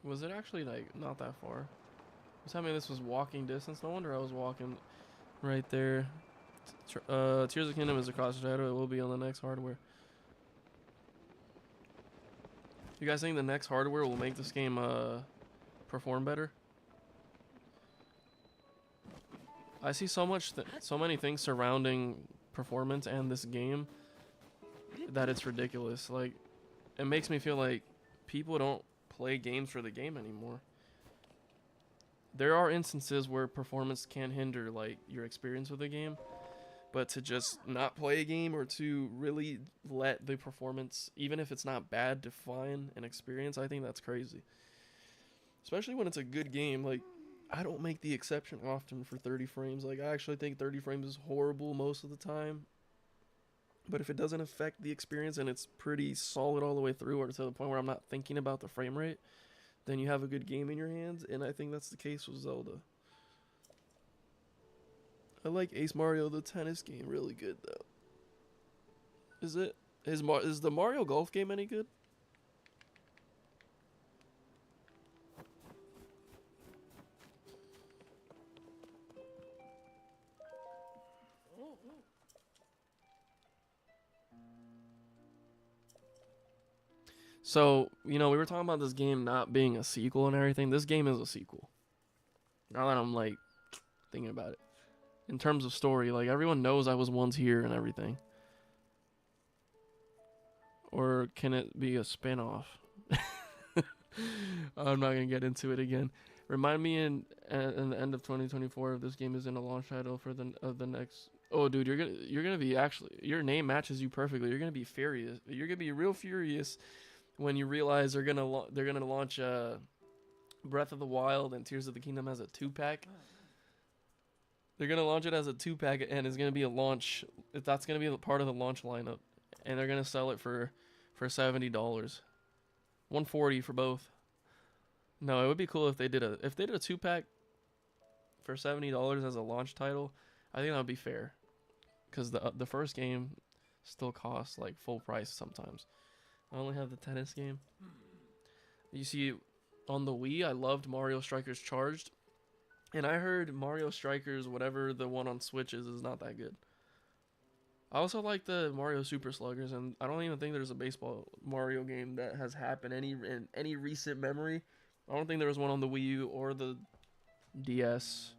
Was it actually like not that far? You telling me this was walking distance? No wonder I was walking right there. Tears of Kingdom is across the shadow. It will be on the next hardware. You guys think the next hardware will make this game perform better? I see so many things surrounding performance and this game that it's ridiculous. Like, it makes me feel like people don't play games for the game anymore. There are instances where performance can hinder like your experience with the game, but to just not play a game or to really let the performance, even if it's not bad, define an experience, I think that's crazy. Especially when it's a good game. Like, I don't make the exception often for 30 frames. Like, I actually think 30 frames is horrible most of the time. But if it doesn't affect the experience and it's pretty solid all the way through, or to the point where I'm not thinking about the frame rate, then you have a good game in your hands, and I think that's the case with Zelda. I like Ace Mario, the tennis game, really good though. Is it? Is the Mario Golf game any good? So, you know, we were talking about this game not being a sequel and everything. This game is a sequel. Now that I'm, like, thinking about it. In terms of story, like, everyone knows I was once here and everything. Or can it be a spin-off? I'm not going to get into it again. Remind me in the end of 2024 if this game is in a launch title for the next. Oh, dude, you're gonna be actually, your name matches you perfectly. You're gonna be furious. You're gonna be real furious when you realize they're gonna launch Breath of the Wild and Tears of the Kingdom as a 2-pack. They're gonna launch it as a 2-pack, and it's gonna be a launch. That's gonna be a part of the launch lineup, and they're gonna sell it for $70, $140 for both. No, it would be cool if they did a 2-pack for $70 as a launch title. I think that would be fair, because the first game still costs like full price sometimes. I only have the tennis game. You see, on the Wii, I loved Mario Strikers Charged, and I heard Mario Strikers, whatever the one on Switch is not that good. I also like the Mario Super Sluggers, and I don't even think there's a baseball Mario game that has happened in any recent memory. I don't think there was one on the Wii U or the DS,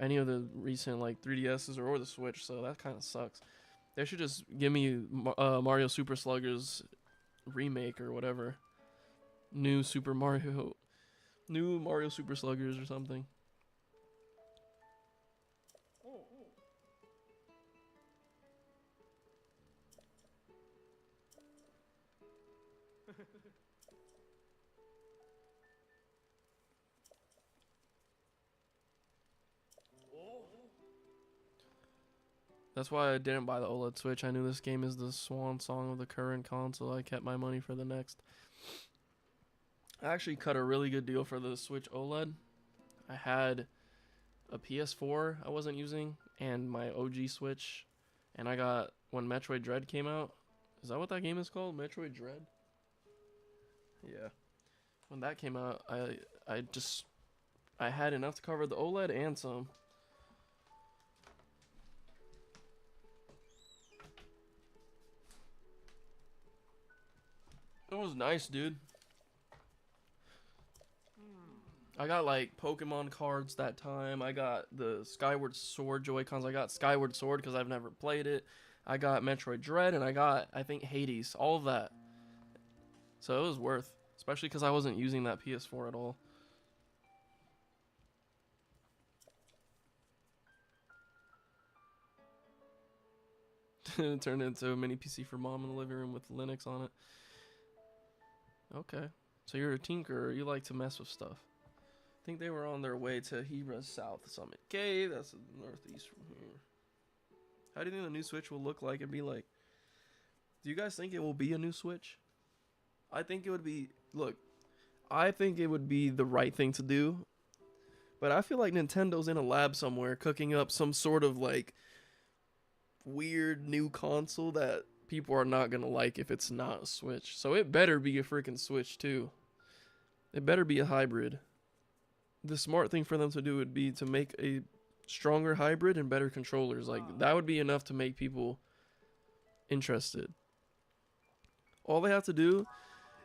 any of the recent like 3DSs or the Switch, so that kind of sucks. They should just give me Mario Super Sluggers remake or whatever. New Mario Super Sluggers or something. That's why I didn't buy the OLED Switch. I knew this game is the swan song of the current console. I kept my money for the next. I actually cut a really good deal for the Switch OLED. I had a PS4 I wasn't using and my OG Switch. And I got, when Metroid Dread came out. Is that what that game is called? Metroid Dread? Yeah. When that came out, I had enough to cover the OLED and some. It was nice, dude. I got like Pokemon cards that time. I got the Skyward Sword Joy-Cons. I got Skyward Sword because I've never played it. I got Metroid Dread, and I got, I think, Hades. All of that. So it was worth. Especially because I wasn't using that PS4 at all. It turned into a mini PC for mom in the living room with Linux on it. Okay. So you're a tinkerer. You like to mess with stuff. I think they were on their way to Hebra's South Summit Cave. That's the northeast from here. How do you think the new Switch will look like and be like? Do you guys think it will be a new Switch? I think it would be... Look, I think it would be the right thing to do. But I feel like Nintendo's in a lab somewhere cooking up some sort of like weird new console that people are not going to like if it's not a Switch. So it better be a freaking Switch too. It better be a hybrid. The smart thing for them to do would be to make a stronger hybrid and better controllers. Like, that would be enough to make people interested. All they have to do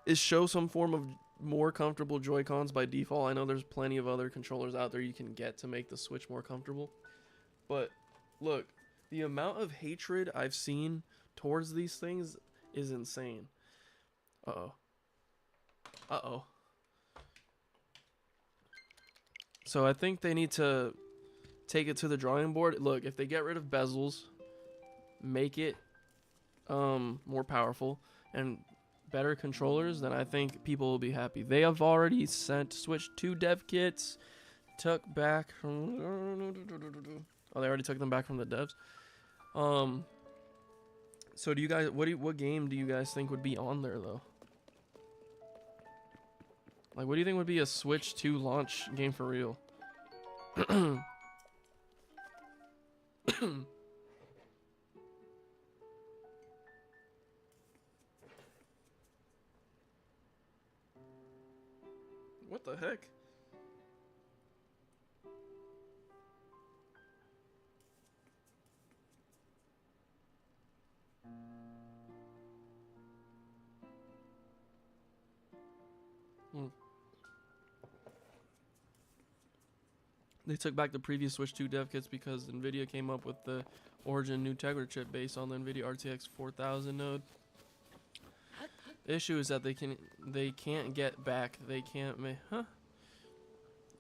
is show some form of more comfortable Joy-Cons by default. I know there's plenty of other controllers out there you can get to make the Switch more comfortable. But, look, the amount of hatred I've seen towards these things is insane. Uh-oh. Uh-oh. So I think they need to take it to the drawing board. Look, if they get rid of bezels, make it more powerful and better controllers, then I think people will be happy. They have already sent Switch 2 dev kits, took back from... Oh, they already took them back from the devs. So do you guys... What game do you guys think would be on there, though? Like, what do you think would be a Switch 2 launch game for real? What the heck? They took back the previous Switch 2 dev kits because NVIDIA came up with the Origin new Tegra chip based on the NVIDIA RTX 4000 node. The issue is that they can't get back. They can't make... Huh?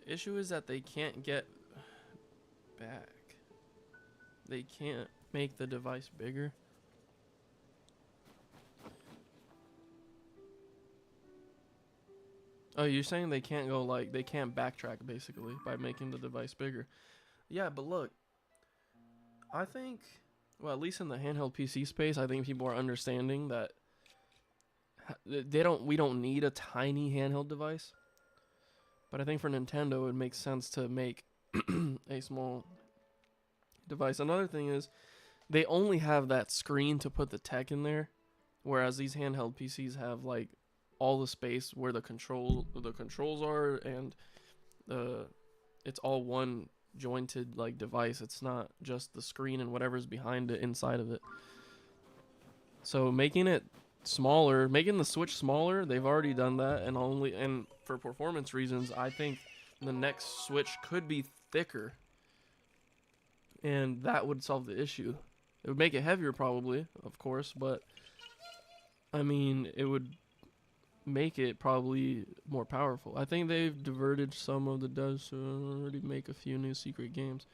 issue is that they can't get back. They can't make the device bigger. Oh, you're saying they can't go like, they can't backtrack basically by making the device bigger. Yeah, but look, I think, well, at least in the handheld PC space, I think people are understanding that we don't need a tiny handheld device. But I think for Nintendo, it makes sense to make a small device. Another thing is, they only have that screen to put the tech in there, whereas these handheld PCs have like all the space where the controls are, and it's all one jointed like device. It's not just the screen and whatever's behind it inside of it. So making it smaller, making the Switch smaller, they've already done that, and for performance reasons, I think the next Switch could be thicker, and that would solve the issue. It would make it heavier probably, of course, but I mean, it would make it probably more powerful. I think they've diverted some of the devs to already make a few new secret games.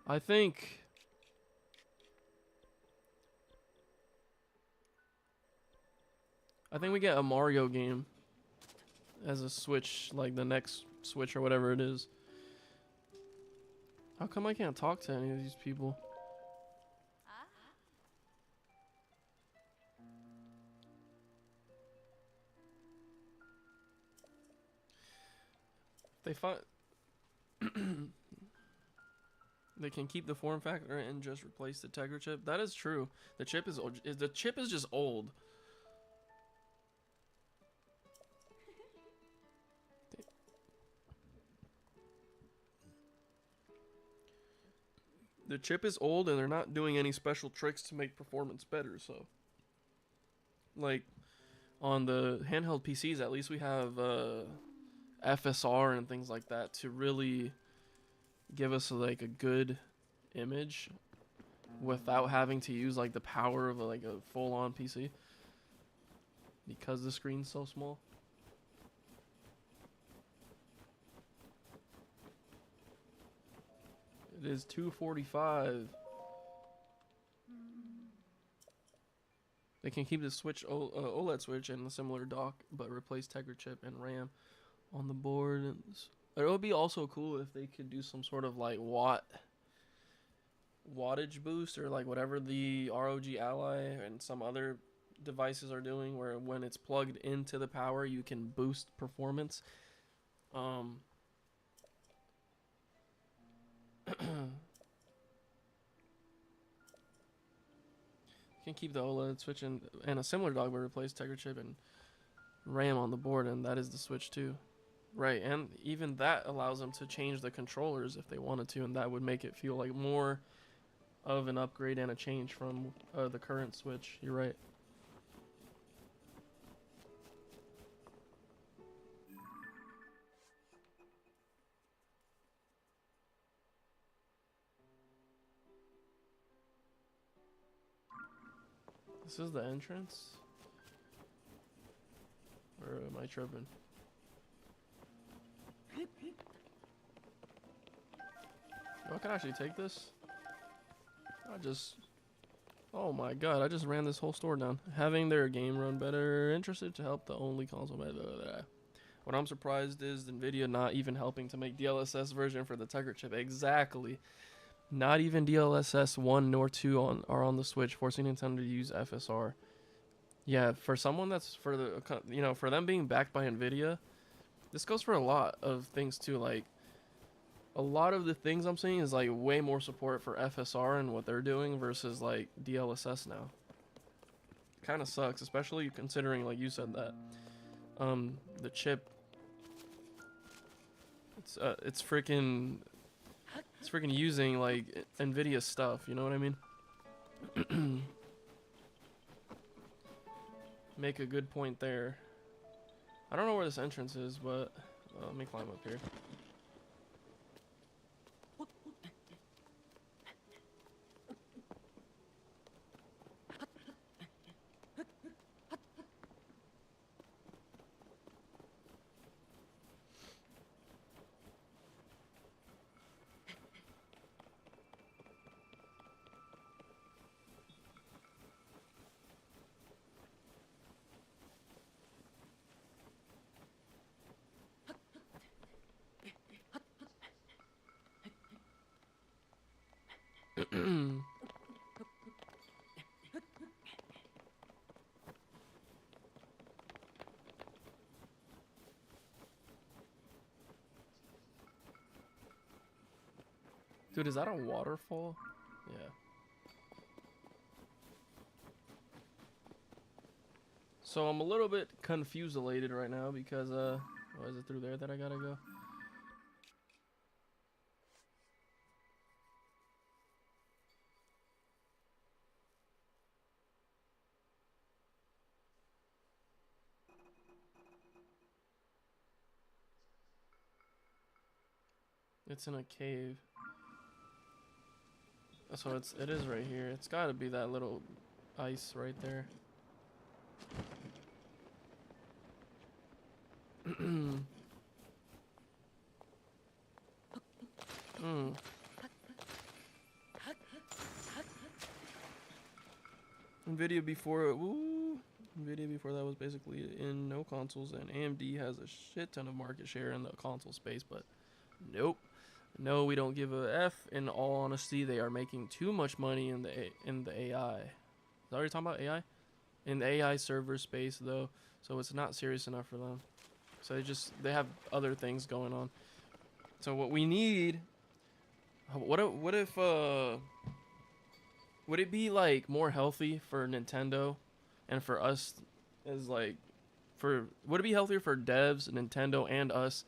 I think we get a Mario game as a Switch, like the next Switch or whatever it is. How come I can't talk to any of these people? They find they can keep the form factor and just replace the Tegra chip. That is true. The chip is just old. The chip is old, and they're not doing any special tricks to make performance better. So, like on the handheld PCs, at least we have FSR and things like that to really give us like a good image without having to use like the power of like a full-on PC because the screen's so small. It is 245. They can keep the Switch OLED Switch and a similar dock, but replace Tegra chip and RAM on the board. And it would be also cool if they could do some sort of like wattage boost, or like whatever the ROG Ally and some other devices are doing, where when it's plugged into the power, you can boost performance. You can keep the OLED Switch and a similar dock, but replace Tegra chip and RAM on the board, and that is the Switch too. Right, and even that allows them to change the controllers if they wanted to, and that would make it feel like more of an upgrade and a change from the current Switch. You're right. This is the entrance? Or am I tripping? Oh, I can actually take this? Oh my god, I just ran this whole store down. Having their game run better, interested to help the only console. Blah, blah, blah. What I'm surprised is Nvidia not even helping to make DLSS version for the Tegra chip. Exactly. Not even DLSS 1 nor 2 are on the Switch, forcing Nintendo to use FSR. Yeah, for someone that's for them being backed by Nvidia, this goes for a lot of things too. Like, a lot of the things I'm seeing is like way more support for FSR and what they're doing versus like DLSS now. Kind of sucks, especially considering, like you said, that the chip, it's freaking using like Nvidia stuff, you know what I mean? Make a good point there. I don't know where this entrance is, but let me climb up here. Dude, is that a waterfall? Yeah. So I'm a little bit confused-elated right now because, oh, is it through there that I gotta go? It's in a cave. So it is right here. It's gotta be that little ice right there. Nvidia before Nvidia before that was basically in no consoles, and AMD has a shit ton of market share in the console space, but nope. No, we don't give a F. In all honesty, they are making too much money in the AI. Is that what you're talking about, AI? In the AI server space, though, so it's not serious enough for them. So they have other things going on. So what we need, what if would it be like more healthy for Nintendo and for us as like would it be healthier for devs, Nintendo, and us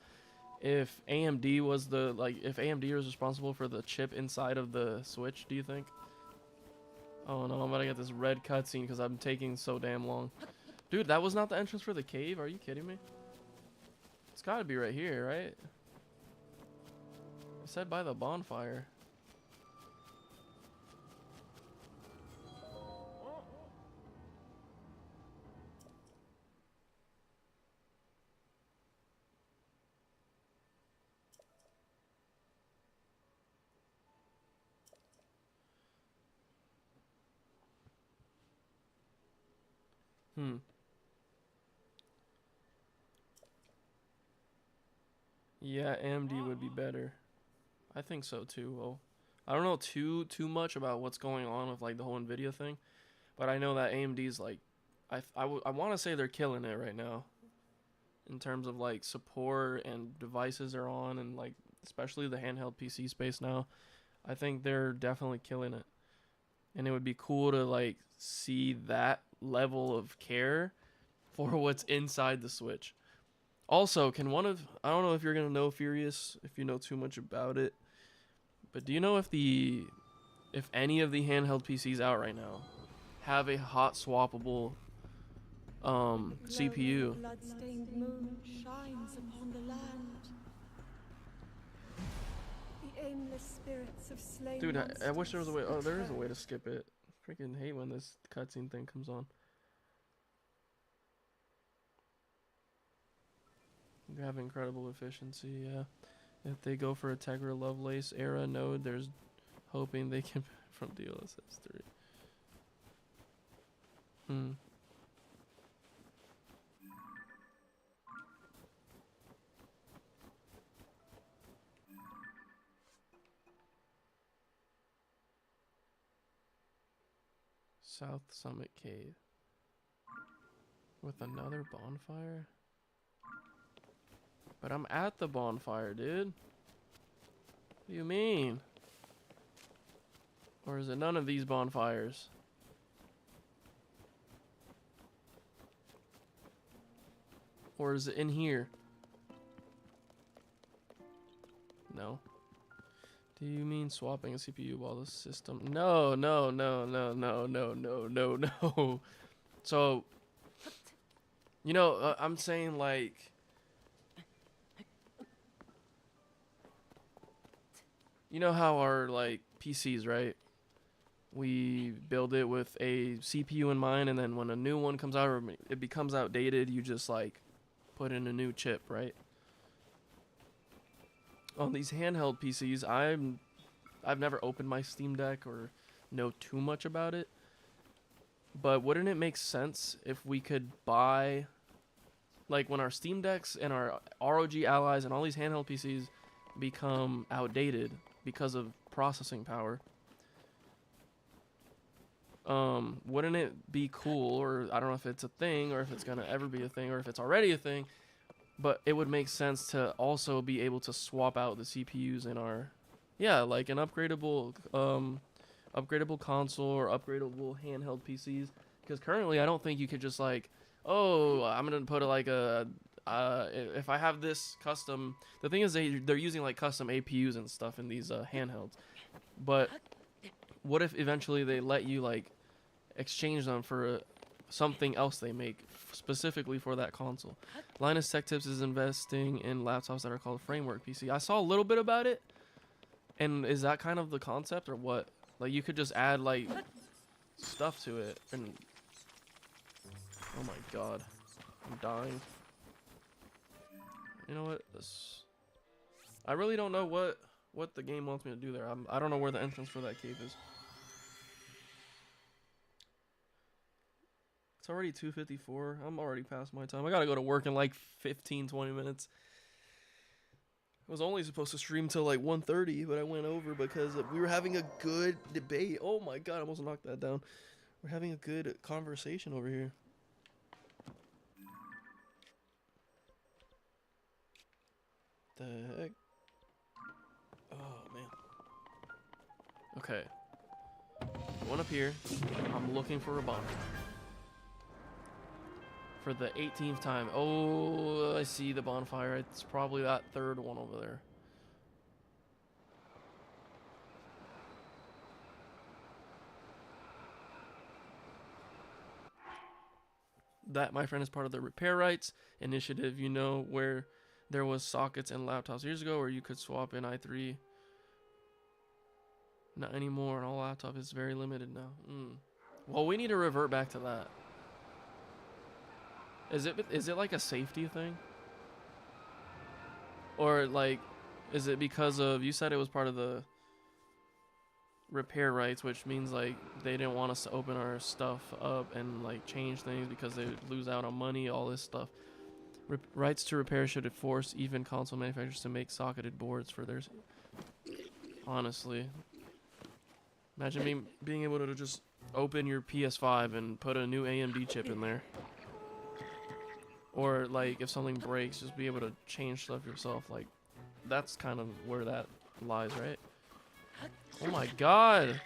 if AMD was if AMD was responsible for the chip inside of the Switch, do you think? Oh no, I'm gonna get this red cutscene because I'm taking so damn long. Dude, that was not the entrance for the cave? Are you kidding me? It's gotta be right here, right? It said by the bonfire. Yeah, AMD would be better. I think so too. Well, I don't know too much about what's going on with like the whole Nvidia thing, but I know that AMD's like, I want to say they're killing it right now, in terms of like support and devices are on, and like especially the handheld PC space now. I think they're definitely killing it, and it would be cool to like see that level of care for what's inside the Switch. Also, I don't know if you're gonna know, Furious, if you know too much about it, but do you know if any of the handheld PCs out right now have a hot swappable CPU? The blood-stained moon shines upon the land. The aimless spirits of slain Dude, I wish there was a way. Oh, there is a return. way to skip it. Freaking hate when this cutscene thing comes on. You have incredible efficiency, yeah. If they go for a Tegra Lovelace era node, there's hoping they can from DLSS 3. South Summit Cave. With another bonfire? But I'm at the bonfire, dude. What do you mean? Or is it none of these bonfires? Or is it in here? No. Do you mean swapping a CPU while the system... No. So, you know, I'm saying like... You know how our like PCs, right? We build it with a CPU in mind, and then when a new one comes out or it becomes outdated, you just like put in a new chip, right? On these handheld PCs, I've never opened my Steam Deck or know too much about it. But wouldn't it make sense if we could buy, like when our Steam Decks and our ROG Allies and all these handheld PCs become outdated because of processing power, Wouldn't it be cool, or I don't know if it's a thing, or if it's gonna ever be a thing, or if it's already a thing, but it would make sense to also be able to swap out the CPUs in our, yeah, like an upgradable console or upgradable handheld PCs. Because currently, I don't think you could just like, oh, I'm gonna put like a, if I have this custom. The thing is, they're using like custom APUs and stuff in these handhelds, but what if eventually they let you like exchange them for something else they make specifically for that console? Linus Tech Tips is investing in laptops that are called framework PC. I saw a little bit about it, and is that kind of the concept or what? Like you could just add like stuff to it, and oh my god, I'm dying. You know what? I really don't know what the game wants me to do there. I don't know where the entrance for that cave is. It's already 2:54. I'm already past my time. I gotta go to work in like 15-20 minutes. I was only supposed to stream till like 1:30, but I went over because we were having a good debate. Oh my god, I almost knocked that down. We're having a good conversation over here. The heck? Oh man. Okay. Going up here. I'm looking for a bomb. For the 18th time. Oh, I see the bonfire. It's probably that third one over there. That, my friend, is part of the repair rights initiative. You know, where there was sockets and laptops years ago where you could swap in i3. Not anymore. And all laptop is very limited now. Well, we need to revert back to that. Is it like a safety thing? Or like, is it because of, you said it was part of the repair rights, which means like they didn't want us to open our stuff up and like change things because they would lose out on money, all this stuff. Rights to repair should force even console manufacturers to make socketed boards for theirs. Honestly, imagine being able to just open your PS5 and put a new AMD chip in there. Or like if something breaks, just be able to change stuff yourself. Like that's kind of where that lies, right? Oh my god, what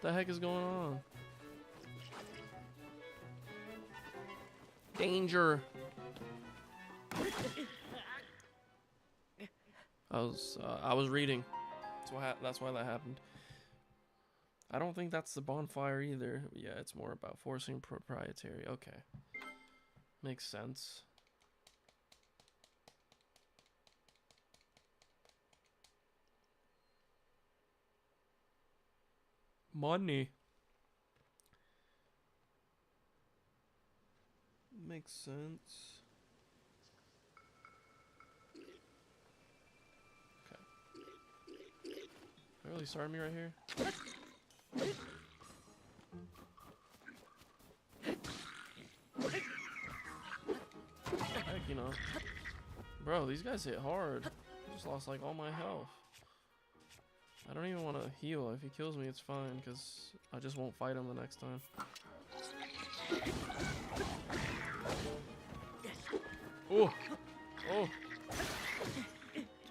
the heck is going on? Danger. I was reading. That's why that happened. I don't think that's the bonfire either. Yeah, it's more about forcing proprietary. Okay. Makes sense. Money. Makes sense. Okay. They really started me right here? Heck, you know. Bro, these guys hit hard. I just lost like all my health. I don't even want to heal. If he kills me, it's fine, because I just won't fight him the next time. Oh! Oh!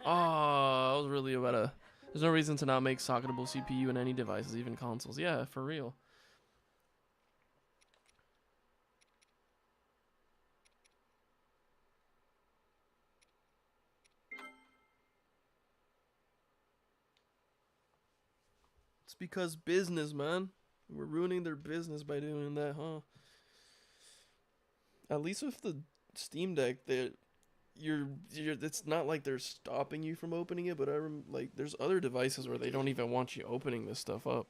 Oh, I was really about to... There's no reason to not make socketable CPU in any devices, even consoles. Yeah, for real. It's because business, man. We're ruining their business by doing that, huh? At least with the Steam Deck, that it's not like they're stopping you from opening it, but like there's other devices where they don't even want you opening this stuff up.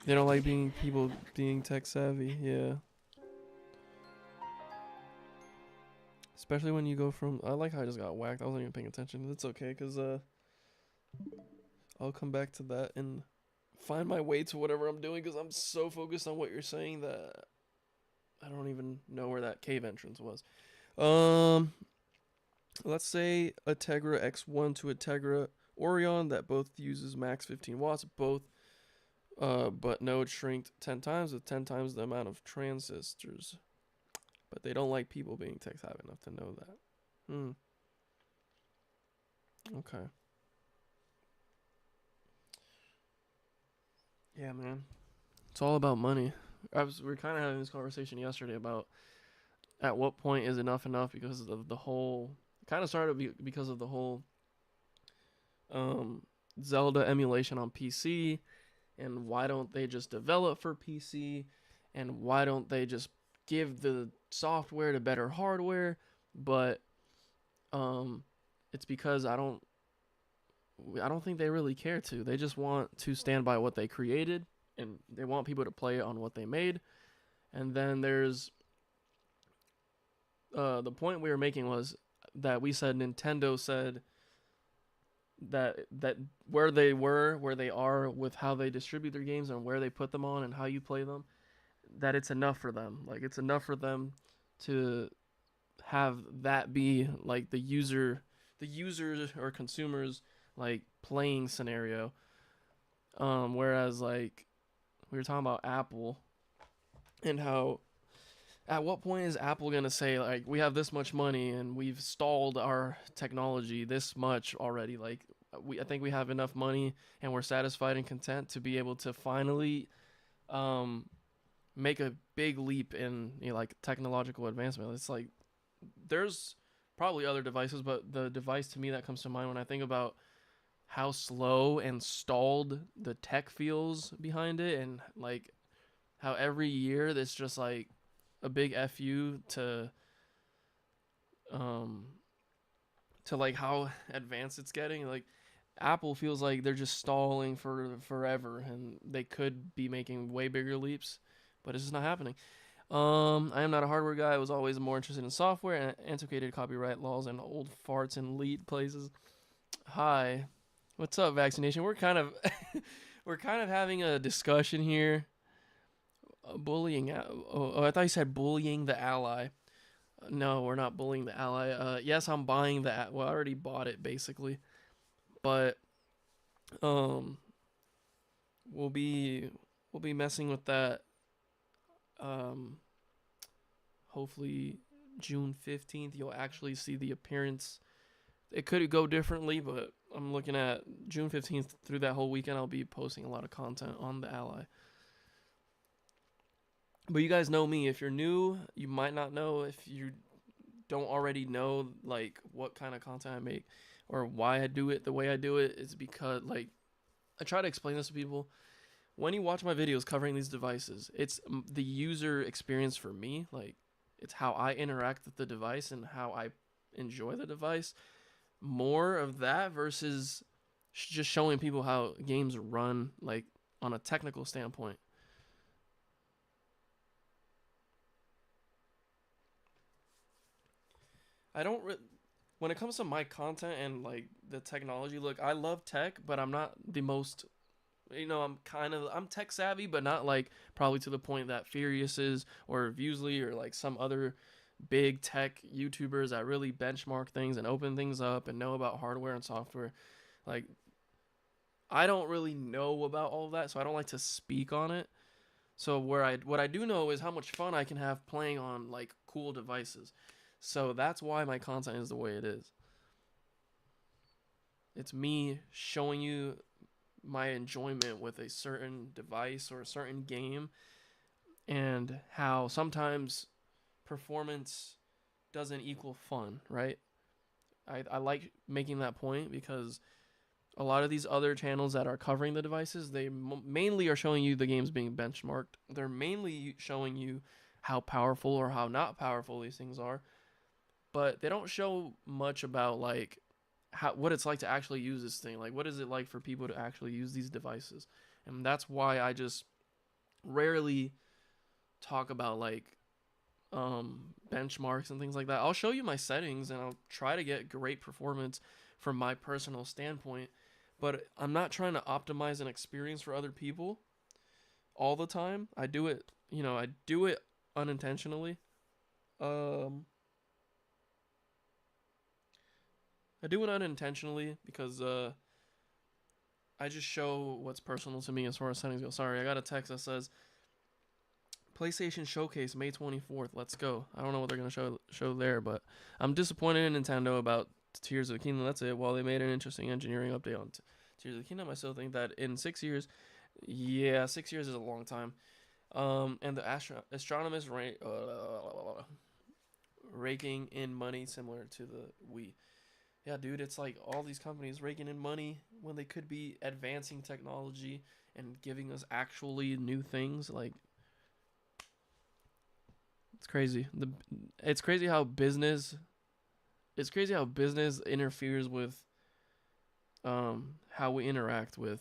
They don't like people being tech savvy, yeah. Especially when you go from, I like how I just got whacked. I wasn't even paying attention. It's okay, cause I'll come back to that and find my way to whatever I'm doing, because I'm so focused on what you're saying that I don't even know where that cave entrance was. Let's say a Tegra X1 to a Tegra Orion that both uses max 15 watts, both but node shrinked 10 times with 10 times the amount of transistors. But they don't like people being tech savvy enough to know that. Okay. Yeah, man. It's all about money. We were kind of having this conversation yesterday about at what point is enough because of the whole. Kind of started because of the whole Zelda emulation on PC, and why don't they just develop for PC, and why don't they just give the software to better hardware? But it's because I don't think they really care to. They just want to stand by what they created, and they want people to play on what they made. And then there's the point we were making was that we said Nintendo said that where they are with how they distribute their games and where they put them on and how you play them, that it's enough for them. Like, it's enough for them to have that be like the users or consumers like playing scenario. Whereas like we were talking about Apple and how at what point is Apple gonna say like we have this much money and we've stalled our technology this much already? Like I think we have enough money and we're satisfied and content to be able to finally make a big leap in like technological advancement. It's like there's probably other devices, but the device to me that comes to mind when I think about how slow and stalled the tech feels behind it, and like how every year it's just like a big FU to like how advanced it's getting. Like Apple feels like they're just stalling for forever, and they could be making way bigger leaps, but it's just not happening. I am not a hardware guy. I was always more interested in software and antiquated copyright laws and old farts in lead places. Hi, what's up, vaccination? We're kind of having a discussion here. Bullying. Oh, I thought you said bullying the ally. No, we're not bullying the ally. Yes, I'm buying that. Well, I already bought it basically, but we'll be messing with that. Hopefully June 15th you'll actually see the appearance. It could go differently, but I'm looking at June 15th. Through that whole weekend I'll be posting a lot of content on the Ally. But you guys know me. If you're new, you might not know. If you don't already know like what kind of content I make or why I do it the way I do it, it's because like I try to explain this to people. When you watch my videos covering these devices, it's the user experience for me. Like, it's how I interact with the device and how I enjoy the device. More of that versus just showing people how games run, like, on a technical standpoint. I don't when it comes to my content and like the technology, look, I love tech, but I'm not the most, I'm tech savvy, but not like probably to the point that Furious is or Viewsly or like some other big tech YouTubers that really benchmark things and open things up and know about hardware and software. Like, I don't really know about all of that, so I don't like to speak on it. So what I do know is how much fun I can have playing on like cool devices. So that's why my content is the way it is. It's me showing you my enjoyment with a certain device or a certain game, and how sometimes performance doesn't equal fun, right? I like making that point because a lot of these other channels that are covering the devices, they mainly are showing you the games being benchmarked. They're mainly showing you how powerful or how not powerful these things are. But they don't show much about like what it's like to actually use this thing. Like, what is it like for people to actually use these devices? And that's why I just rarely talk about like benchmarks and things like that. I'll show you my settings and I'll try to get great performance from my personal standpoint, but I'm not trying to optimize an experience for other people all the time. I do it unintentionally. I do it unintentionally because I just show what's personal to me as far as settings go. Sorry, I got a text that says PlayStation Showcase May 24th. Let's go. I don't know what they're gonna show there, but I'm disappointed in Nintendo about Tears of the Kingdom. That's it. While they made an interesting engineering update on Tears of the Kingdom, I still think that in 6 years, yeah, 6 years is a long time. And the astronomers raking in money similar to the Wii. Yeah, dude, it's like all these companies raking in money when they could be advancing technology and giving us actually new things. Like, it's crazy. It's crazy how business interferes with how we interact with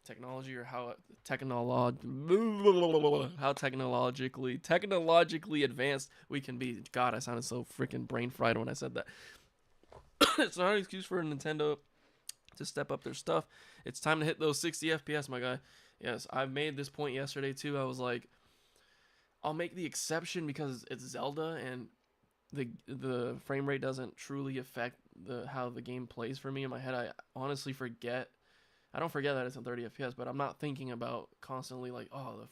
technology, or how technologically advanced we can be. God, I sounded so freaking brain fried when I said that. It's not an excuse for Nintendo to step up their stuff. It's time to hit those 60 FPS, my guy. Yes, I made this point yesterday too. I was like, I'll make the exception because it's Zelda and the frame rate doesn't truly affect how the game plays for me. In my head, I honestly forget. I don't forget that it's in 30 FPS, but I'm not thinking about constantly like, oh, the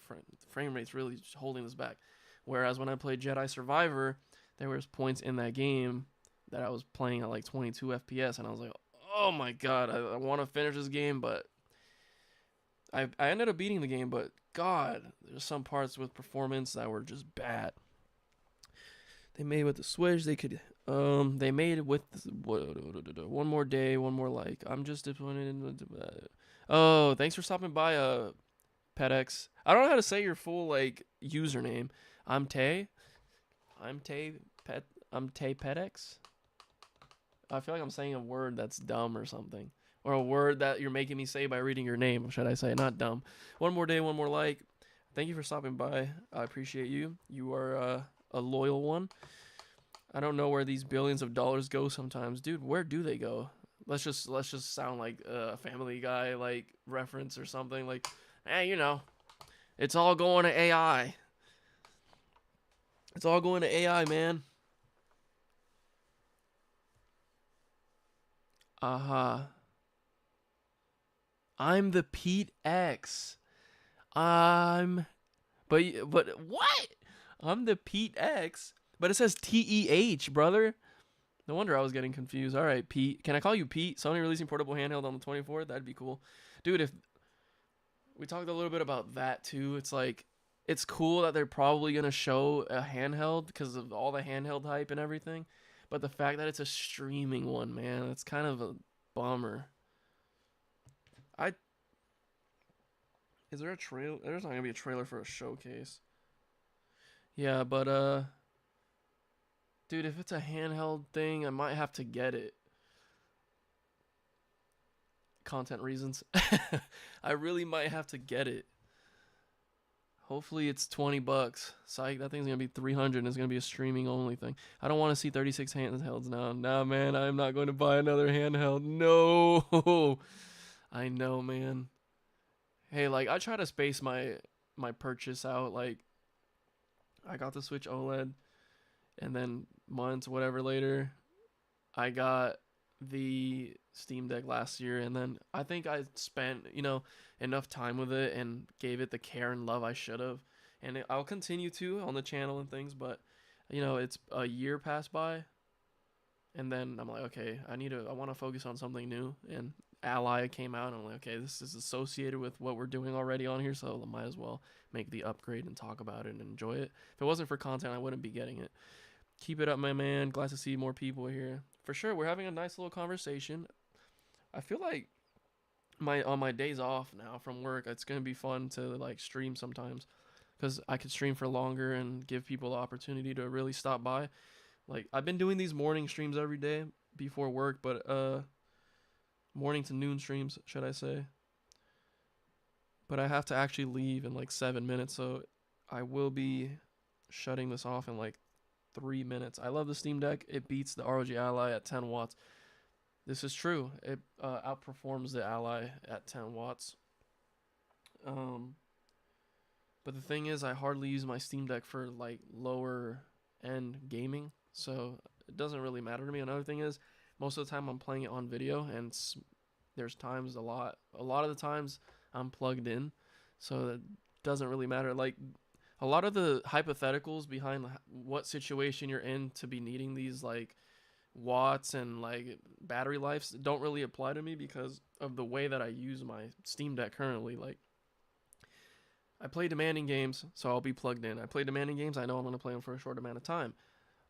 frame rate's really holding this back. Whereas when I played Jedi Survivor, there was points in that game that I was playing at like 22 FPS, and I was like, oh my god, I want to finish this game, but I ended up beating the game, but god, there's some parts with performance that were just bad. They made it with the Switch, they made it with one more day, one more like. I'm just disappointed in oh, thanks for stopping by, Pedex. I don't know how to say your full like username. I'm Tay Pedex. I feel like I'm saying a word that's dumb or something. Or a word that you're making me say by reading your name, should I say. Not dumb. One more day, one more like. Thank you for stopping by. I appreciate you. You are a loyal one. I don't know where these billions of dollars go sometimes. Dude, where do they go? Let's just sound like a Family Guy like reference or something. Like, hey, it's all going to AI. It's all going to AI, man. I'm the Pete X. But what? I'm the Pete X, but it says TEH, brother. No wonder I was getting confused. All right, Pete. Can I call you Pete? Sony releasing portable handheld on the 24th. That'd be cool, dude. If we talked a little bit about that too, it's like it's cool that they're probably gonna show a handheld because of all the handheld hype and everything. But the fact that it's a streaming one, man, it's kind of a bummer. Is there a trailer? There's not gonna be a trailer for a showcase. Yeah, but dude, if it's a handheld thing, I might have to get it. Content reasons. I really might have to get it. Hopefully it's $20. Psych, that thing's gonna be 300 and it's gonna be a streaming only thing. I don't want to see 36 handhelds now. Nah, man, I'm not going to buy another handheld. No. I know, man. Hey, like, I try to space my purchase out. Like, I got the Switch OLED, and then months, whatever later, I got the Steam Deck last year, and then I think I spent, enough time with it and gave it the care and love I should have. And I'll continue to on the channel and things, but, it's a year passed by, and then I'm like, okay, I want to focus on something new, and Ally came out, and I'm like, okay, this is associated with what we're doing already on here, so I might as well make the upgrade and talk about it and enjoy it. If it wasn't for content, I wouldn't be getting it. Keep it up, my man. Glad to see more people here. For sure, we're having a nice little conversation. I feel like on my days off now from work, it's gonna be fun to like stream sometimes, because I could stream for longer and give people the opportunity to really stop by. Like, I've been doing these morning streams every day before work, but morning to noon streams, should I say. But I have to actually leave in like 7 minutes, so I will be shutting this off in like 3 minutes. I love the Steam Deck. It beats the ROG Ally at 10 watts. This is true. It outperforms the Ally at 10 watts. But the thing is, I hardly use my Steam Deck for like lower end gaming, so it doesn't really matter to me. Another thing is, most of the time I'm playing it on video, and there's times a lot of the times I'm plugged in, so it doesn't really matter. Like a lot of the hypotheticals behind what situation you're in to be needing these like watts and like battery lives don't really apply to me because of the way that I use my Steam Deck currently. Like I play demanding games, so I'll be plugged in. I play demanding games, I know I'm going to play them for a short amount of time.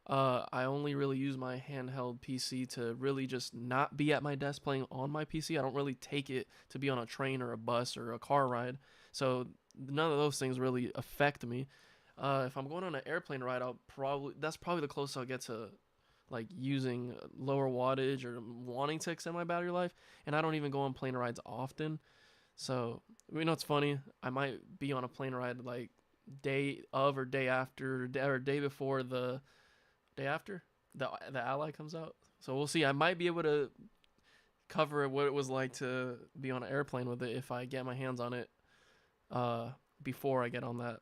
I only really use my handheld PC to really just not be at my desk playing on my PC. I don't really take it to be on a train or a bus or a car ride. So none of those things really affect me. If I'm going on an airplane ride, that's probably the closest I'll get to like using lower wattage or wanting to extend my battery life. And I don't even go on plane rides often. So, it's funny. I might be on a plane ride like day of or day after or day before the day after the Ally comes out. So we'll see. I might be able to cover what it was like to be on an airplane with it if I get my hands on it before I get on that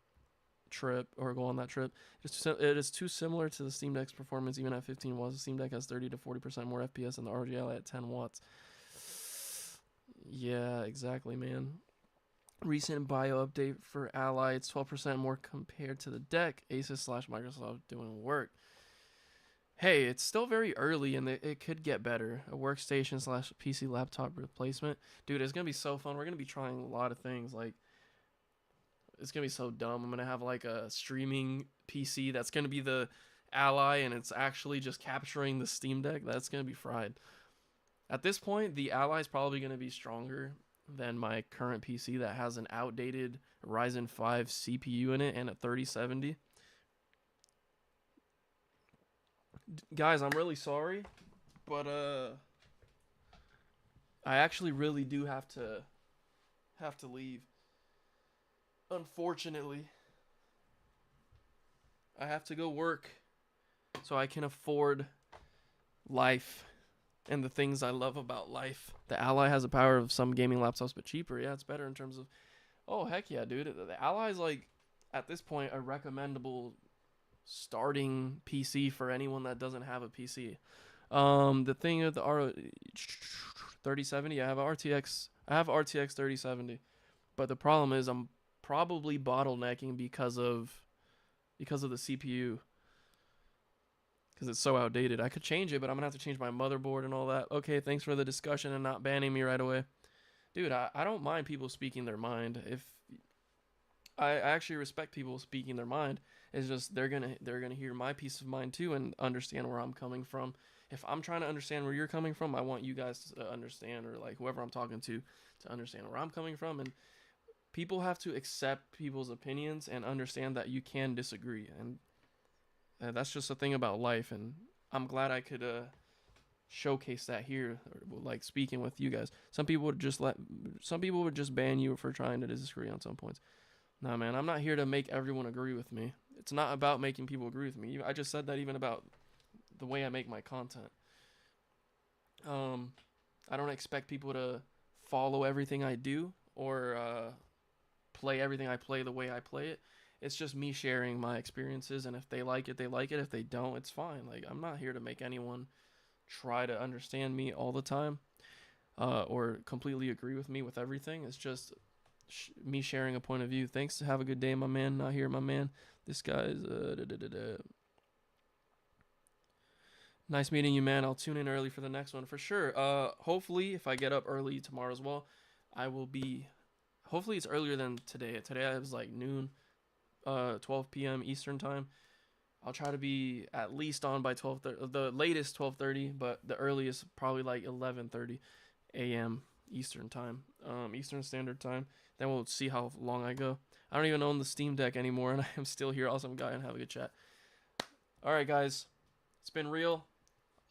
trip or go on that trip. It is too similar to the Steam Deck's performance even at 15 watts. The Steam Deck has 30 to 40% more FPS than the ROG Ally at 10 watts. Yeah, exactly, man. Recent bio update for Ally. It's 12% more compared to the deck. Asus/Microsoft doing work. Hey, it's still very early and it could get better. A workstation/PC laptop replacement. Dude, it's going to be so fun. We're going to be trying a lot of things. Like, it's going to be so dumb. I'm going to have like a streaming PC that's going to be the Ally and it's actually just capturing the Steam Deck. That's going to be fried. At this point, the Ally is probably going to be stronger than my current PC that has an outdated Ryzen 5 CPU in it and a 3070. Guys, I'm really sorry, but I actually really do have to leave. Unfortunately, I have to go work so I can afford life and the things I love about life. The Ally has the power of some gaming laptops, but cheaper. Yeah, it's better in terms of, oh, heck yeah, dude. The Ally is, like, at this point, a recommendable starting PC for anyone that doesn't have a PC. The thing with the 3070, I have RTX 3070, but the problem is I'm probably bottlenecking because of the CPU. Because it's so outdated. I could change it, but I'm going to have to change my motherboard and all that. Okay, thanks for the discussion and not banning me right away. Dude, I don't mind people speaking their mind. If I actually respect people speaking their mind. It's just they're gonna hear my peace of mind too and understand where I'm coming from. If I'm trying to understand where you're coming from, I want you guys to understand, or like whoever I'm talking to understand where I'm coming from. And people have to accept people's opinions and understand that you can disagree. And that's just a thing about life, and I'm glad I could showcase that here, like speaking with you guys. Some people would just ban you for trying to disagree on some points. Nah, man, I'm not here to make everyone agree with me. It's not about making people agree with me. I just said that even about the way I make my content. I don't expect people to follow everything I do or play everything I play the way I play it. It's just me sharing my experiences, and if they like it, they like it. If they don't, it's fine. Like, I'm not here to make anyone try to understand me all the time or completely agree with me with everything. It's just me sharing a point of view. Thanks. Have a good day, my man. Not here, my man. This guy's nice meeting you, man. I'll tune in early for the next one for sure. Hopefully, if I get up early tomorrow as well, I will be. Hopefully, it's earlier than today. Today I was like noon, 12 p.m. Eastern time. I'll try to be at least on by 12:30. The latest 12:30, but the earliest probably like 11:30 a.m. Eastern time, Eastern Standard Time. Then we'll see how long I go. I don't even own the Steam Deck anymore, and I am still here. Awesome guy, and have a good chat. All right, guys. It's been real.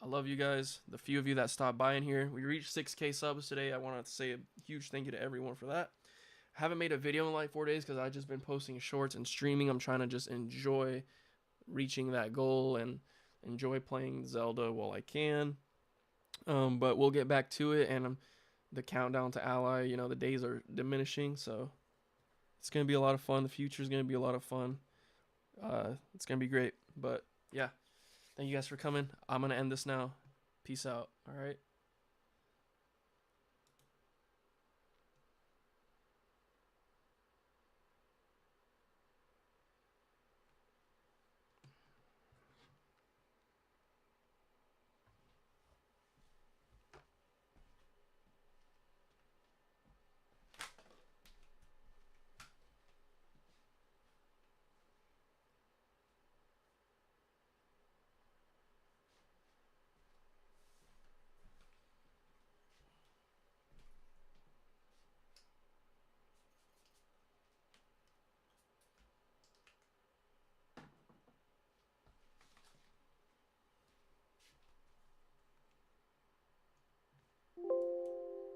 I love you guys. The few of you that stopped by in here. We reached 6K subs today. I wanted to say a huge thank you to everyone for that. I haven't made a video in like 4 days because I've just been posting shorts and streaming. I'm trying to just enjoy reaching that goal and enjoy playing Zelda while I can. But we'll get back to it, and the countdown to Ally, you know, the days are diminishing, so it's going to be a lot of fun. The future is going to be a lot of fun. It's going to be great. But yeah, thank you guys for coming. I'm going to end this now. Peace out. All right.